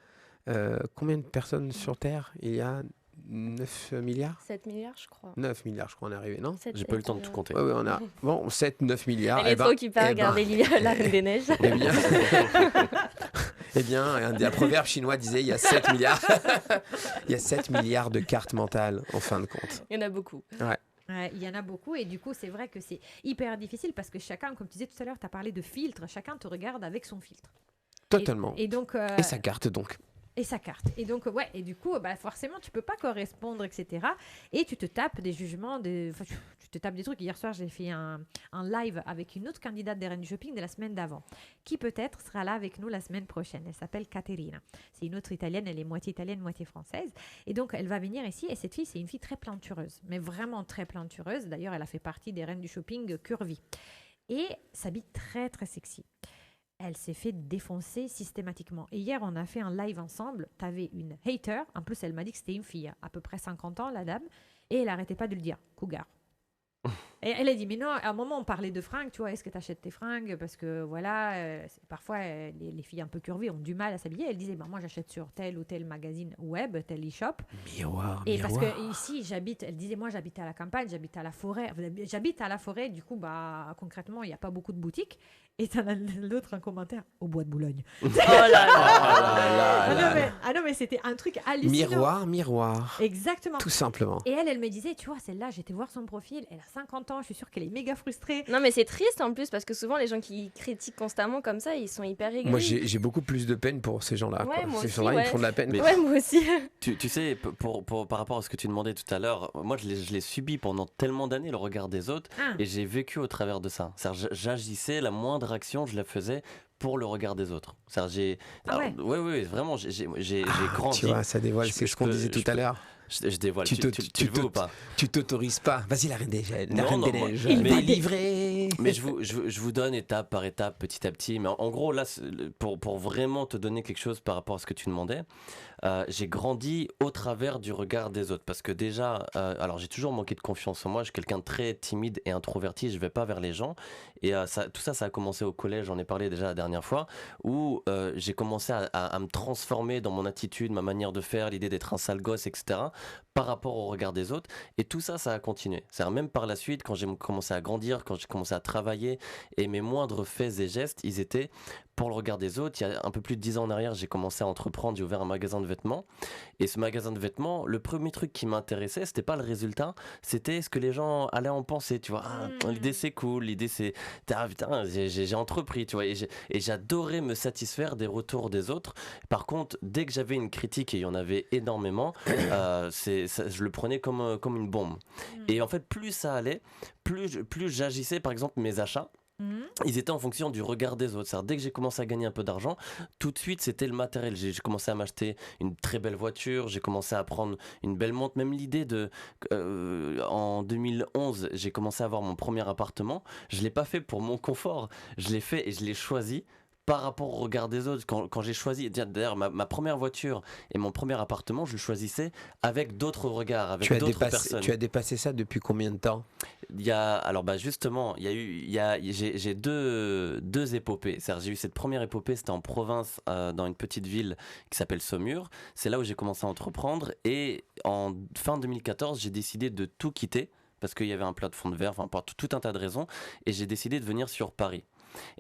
combien de personnes sur Terre? Il y a 9 milliards 7 milliards, je crois. 9 milliards, je crois, on est arrivé, non? J'ai pas eu le temps de tout compter. Oui, on a 7-9 milliards. Elle est trop occupée à regarder la Reine des Neiges. Eh bien, un proverbe chinois disait il y a 7 milliards. Il y a 7 milliards de cartes mentales, en fin de compte. Il y en a beaucoup. Ouais. Il y en a beaucoup et du coup c'est vrai que c'est hyper difficile parce que chacun, comme tu disais tout à l'heure, tu as parlé de filtre, chacun te regarde avec son filtre. Totalement. Et donc, et sa carte donc. Et sa carte. Et donc, ouais, et du coup, bah, forcément, tu peux pas correspondre, etc. Et tu te tapes des jugements, tu te tapes des trucs. Hier soir, j'ai fait un live avec une autre candidate des Reines du Shopping de la semaine d'avant, qui peut-être sera là avec nous la semaine prochaine. Elle s'appelle Caterina. C'est une autre italienne, elle est moitié italienne, moitié française. Et donc, elle va venir ici. Et cette fille, c'est une fille très plantureuse, mais vraiment très plantureuse. D'ailleurs, elle a fait partie des Reines du Shopping curvy. Et s'habille très, très sexy. Elle s'est fait défoncer systématiquement. Et hier, on a fait un live ensemble. Tu avais une hater. En plus, elle m'a dit que c'était une fille, à peu près 50 ans, la dame. Et elle n'arrêtait pas de le dire. Cougar. Et elle a dit, mais non, à un moment, on parlait de fringues. Tu vois, est-ce que tu achètes tes fringues? Parce que voilà, parfois, les filles un peu curvées ont du mal à s'habiller. Elle disait, bah, moi, j'achète sur tel ou tel magazine web, tel e-shop. Miroir. Parce que ici, elle disait, moi, j'habite à la campagne, j'habite à la forêt. J'habite à la forêt, du coup, bah, concrètement, il n'y a pas beaucoup de boutiques. Et t'en as l'autre un commentaire au bois de Boulogne. Oh là là. Ah non, mais c'était un truc hallucinant. Miroir. Exactement. Tout simplement. Et elle me disait, tu vois, celle-là, j'étais voir son profil, elle a 50 longtemps. Je suis sûre qu'elle est méga frustrée. Non, mais c'est triste en plus parce que souvent les gens qui critiquent constamment comme ça, ils sont hyper aigris. Moi, j'ai beaucoup plus de peine pour ces gens-là. Ouais, moi Ces aussi, gens-là, ouais. ils me font de la peine. Mais- Ouais, moi aussi. Tu sais, par rapport à ce que tu demandais tout à l'heure, moi je l'ai subi pendant tellement d'années, le regard des autres, Ah. et j'ai vécu au travers de ça. C'est-à-dire, j'agissais, la moindre action, je la faisais pour le regard des autres. C'est-à-dire, ouais, vraiment, j'ai grandi. Tu vois, ça dévoile Je- c'est je ce qu'on peux- disait je tout à peux- l'heure. Je dévoile, Tu tu te- le veux ou pas? Tu t'autorises pas. Vas-y, la reine des neiges. La Non, reine non, des moi- neiges. Il va Délivré. Mais je vous donne étape par étape, petit à petit. Mais en gros, là, pour vraiment te donner quelque chose par rapport à ce que tu demandais, j'ai grandi au travers du regard des autres. Parce que déjà, alors j'ai toujours manqué de confiance en moi. Je suis quelqu'un de très timide et introverti. Je vais pas vers les gens. Et tout ça a commencé au collège. J'en ai parlé déjà la dernière fois. Où j'ai commencé à me transformer dans mon attitude, ma manière de faire, l'idée d'être un sale gosse, etc. par rapport au regard des autres. Et tout ça, ça a continué. C'est-à-dire même par la suite, quand j'ai commencé à grandir, quand j'ai commencé à travailler, et mes moindres faits et gestes, ils étaient pour le regard des autres. Il y a un peu plus de 10 ans en arrière, j'ai commencé à entreprendre, j'ai ouvert un magasin de vêtements. Et ce magasin de vêtements, le premier truc qui m'intéressait, c'était pas le résultat, c'était ce que les gens allaient en penser, tu vois. Ah, l'idée c'est cool, l'idée c'est... putain, j'ai entrepris, tu vois. Et j'adorais me satisfaire des retours des autres. Par contre, dès que j'avais une critique, et il y en avait énormément, je le prenais comme une bombe. Et en fait, plus ça allait, plus j'agissais, par exemple, mes achats. Ils étaient en fonction du regard des autres. C'est-à-dire, dès que j'ai commencé à gagner un peu d'argent, tout de suite c'était le matériel. J'ai commencé à m'acheter une très belle voiture, j'ai commencé à prendre une belle montre. Même l'idée en 2011, j'ai commencé à avoir mon premier appartement. Je l'ai pas fait pour mon confort, je l'ai fait et je l'ai choisi par rapport au regard des autres. Quand j'ai choisi, d'ailleurs ma première voiture et mon premier appartement, je le choisissais avec d'autres regards, avec d'autres personnes. Tu as dépassé ça depuis combien de temps? Justement, j'ai deux épopées. C'est-à-dire, j'ai eu cette première épopée, c'était en province, dans une petite ville qui s'appelle Saumur. C'est là où j'ai commencé à entreprendre. Et en fin 2014, j'ai décidé de tout quitter parce qu'il y avait un plafond de verre, enfin, pour tout un tas de raisons. Et j'ai décidé de venir sur Paris.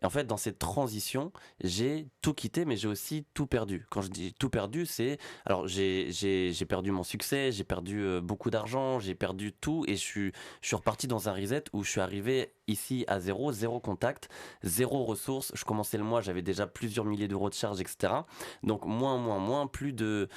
Et en fait, dans cette transition, j'ai tout quitté, mais j'ai aussi tout perdu. Quand je dis tout perdu, c'est... Alors, j'ai perdu mon succès, j'ai perdu beaucoup d'argent, j'ai perdu tout, et je suis reparti dans un reset où je suis arrivé ici à zéro contact, zéro ressources. Je commençais le mois, j'avais déjà plusieurs milliers d'euros de charges, etc. Donc, moins, plus de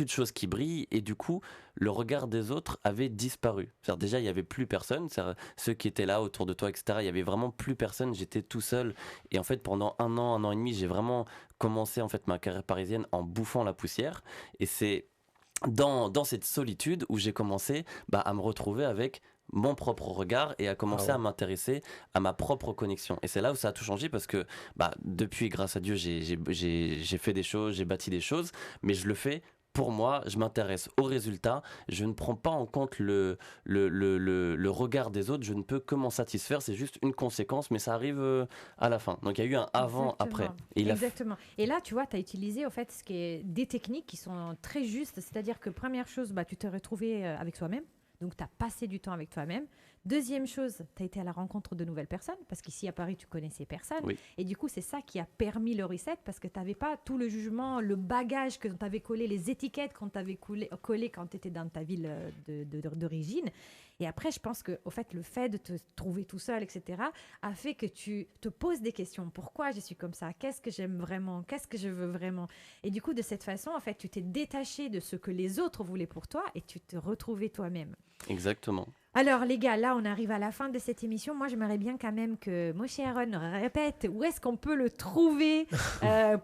choses qui brillent, et du coup, le regard des autres avait disparu. C'est-à-dire, déjà, il n'y avait plus personne. Ceux qui étaient là autour de toi, etc., il n'y avait vraiment plus personne. J'étais tout seul. Et en fait, pendant un an et demi, j'ai vraiment commencé en fait, ma carrière parisienne en bouffant la poussière. Et c'est dans cette solitude où j'ai commencé à me retrouver avec mon propre regard et à commencer à m'intéresser à ma propre connexion. Et c'est là où ça a tout changé parce que depuis, grâce à Dieu, j'ai fait des choses, j'ai bâti des choses, mais je le fais pour moi, je m'intéresse aux résultats, je ne prends pas en compte le regard des autres, je ne peux que m'en satisfaire, c'est juste une conséquence, mais ça arrive à la fin. Donc il y a eu un avant-après. Exactement. Et là, tu vois, tu as utilisé au fait ce qui est des techniques qui sont très justes, c'est-à-dire que première chose, tu t'es retrouvé avec toi-même, donc tu as passé du temps avec toi-même. Deuxième chose, tu as été à la rencontre de nouvelles personnes, parce qu'ici à Paris, tu connaissais personne. Oui. Et du coup, c'est ça qui a permis le reset, parce que tu n'avais pas tout le jugement, le bagage que t'avais collé, les étiquettes qu'on t'avait collé quand tu étais dans ta ville d'origine. Et après, je pense que, au fait, le fait de te trouver tout seul, etc., a fait que tu te poses des questions. Pourquoi je suis comme ça? Qu'est-ce que j'aime vraiment? Qu'est-ce que je veux vraiment? Et du coup, de cette façon, en fait, tu t'es détaché de ce que les autres voulaient pour toi et tu te retrouvais toi-même. Exactement. Alors les gars, là on arrive à la fin de cette émission. Moi j'aimerais bien quand même que Moshe Aaron répète où est-ce qu'on peut le trouver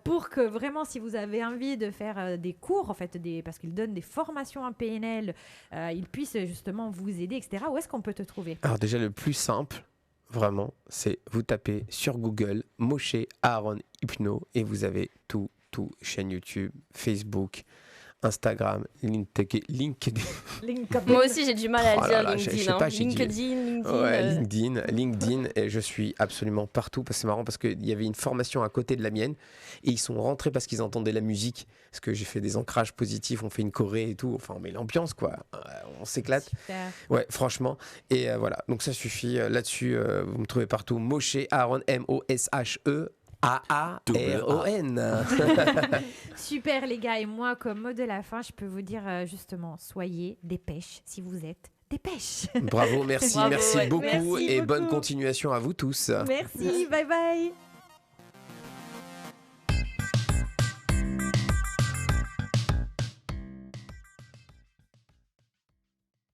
pour que vraiment si vous avez envie de faire des cours, en fait, parce qu'il donne des formations en PNL, il puisse justement vous aider, etc. Où est-ce qu'on peut te trouver? Alors déjà le plus simple, vraiment, c'est vous tapez sur Google Moshe Aaron Hypno et vous avez tout, chaîne YouTube, Facebook, Instagram, LinkedIn. Moi aussi, j'ai du mal à Oh dire là là, je sais LinkedIn. pas, j'ai dit- LinkedIn. Ouais, LinkedIn, et je suis absolument partout. Parce que c'est marrant parce qu'il y avait une formation à côté de la mienne et ils sont rentrés parce qu'ils entendaient la musique. Parce que j'ai fait des ancrages positifs, on fait une choré et tout. Enfin, on met l'ambiance, quoi. On s'éclate. Super. Ouais, franchement. Et voilà, donc ça suffit. Là-dessus, vous me trouvez partout. Moshe Aaron, M-O-S-H-E. A-A-R-O-N. Super les gars, et moi comme mot de la fin, je peux vous dire justement, soyez des pêches si vous êtes dépêche. Bravo, merci, Bravo, merci ouais. beaucoup Merci et bonne beaucoup. continuation à vous tous. Merci, bye bye.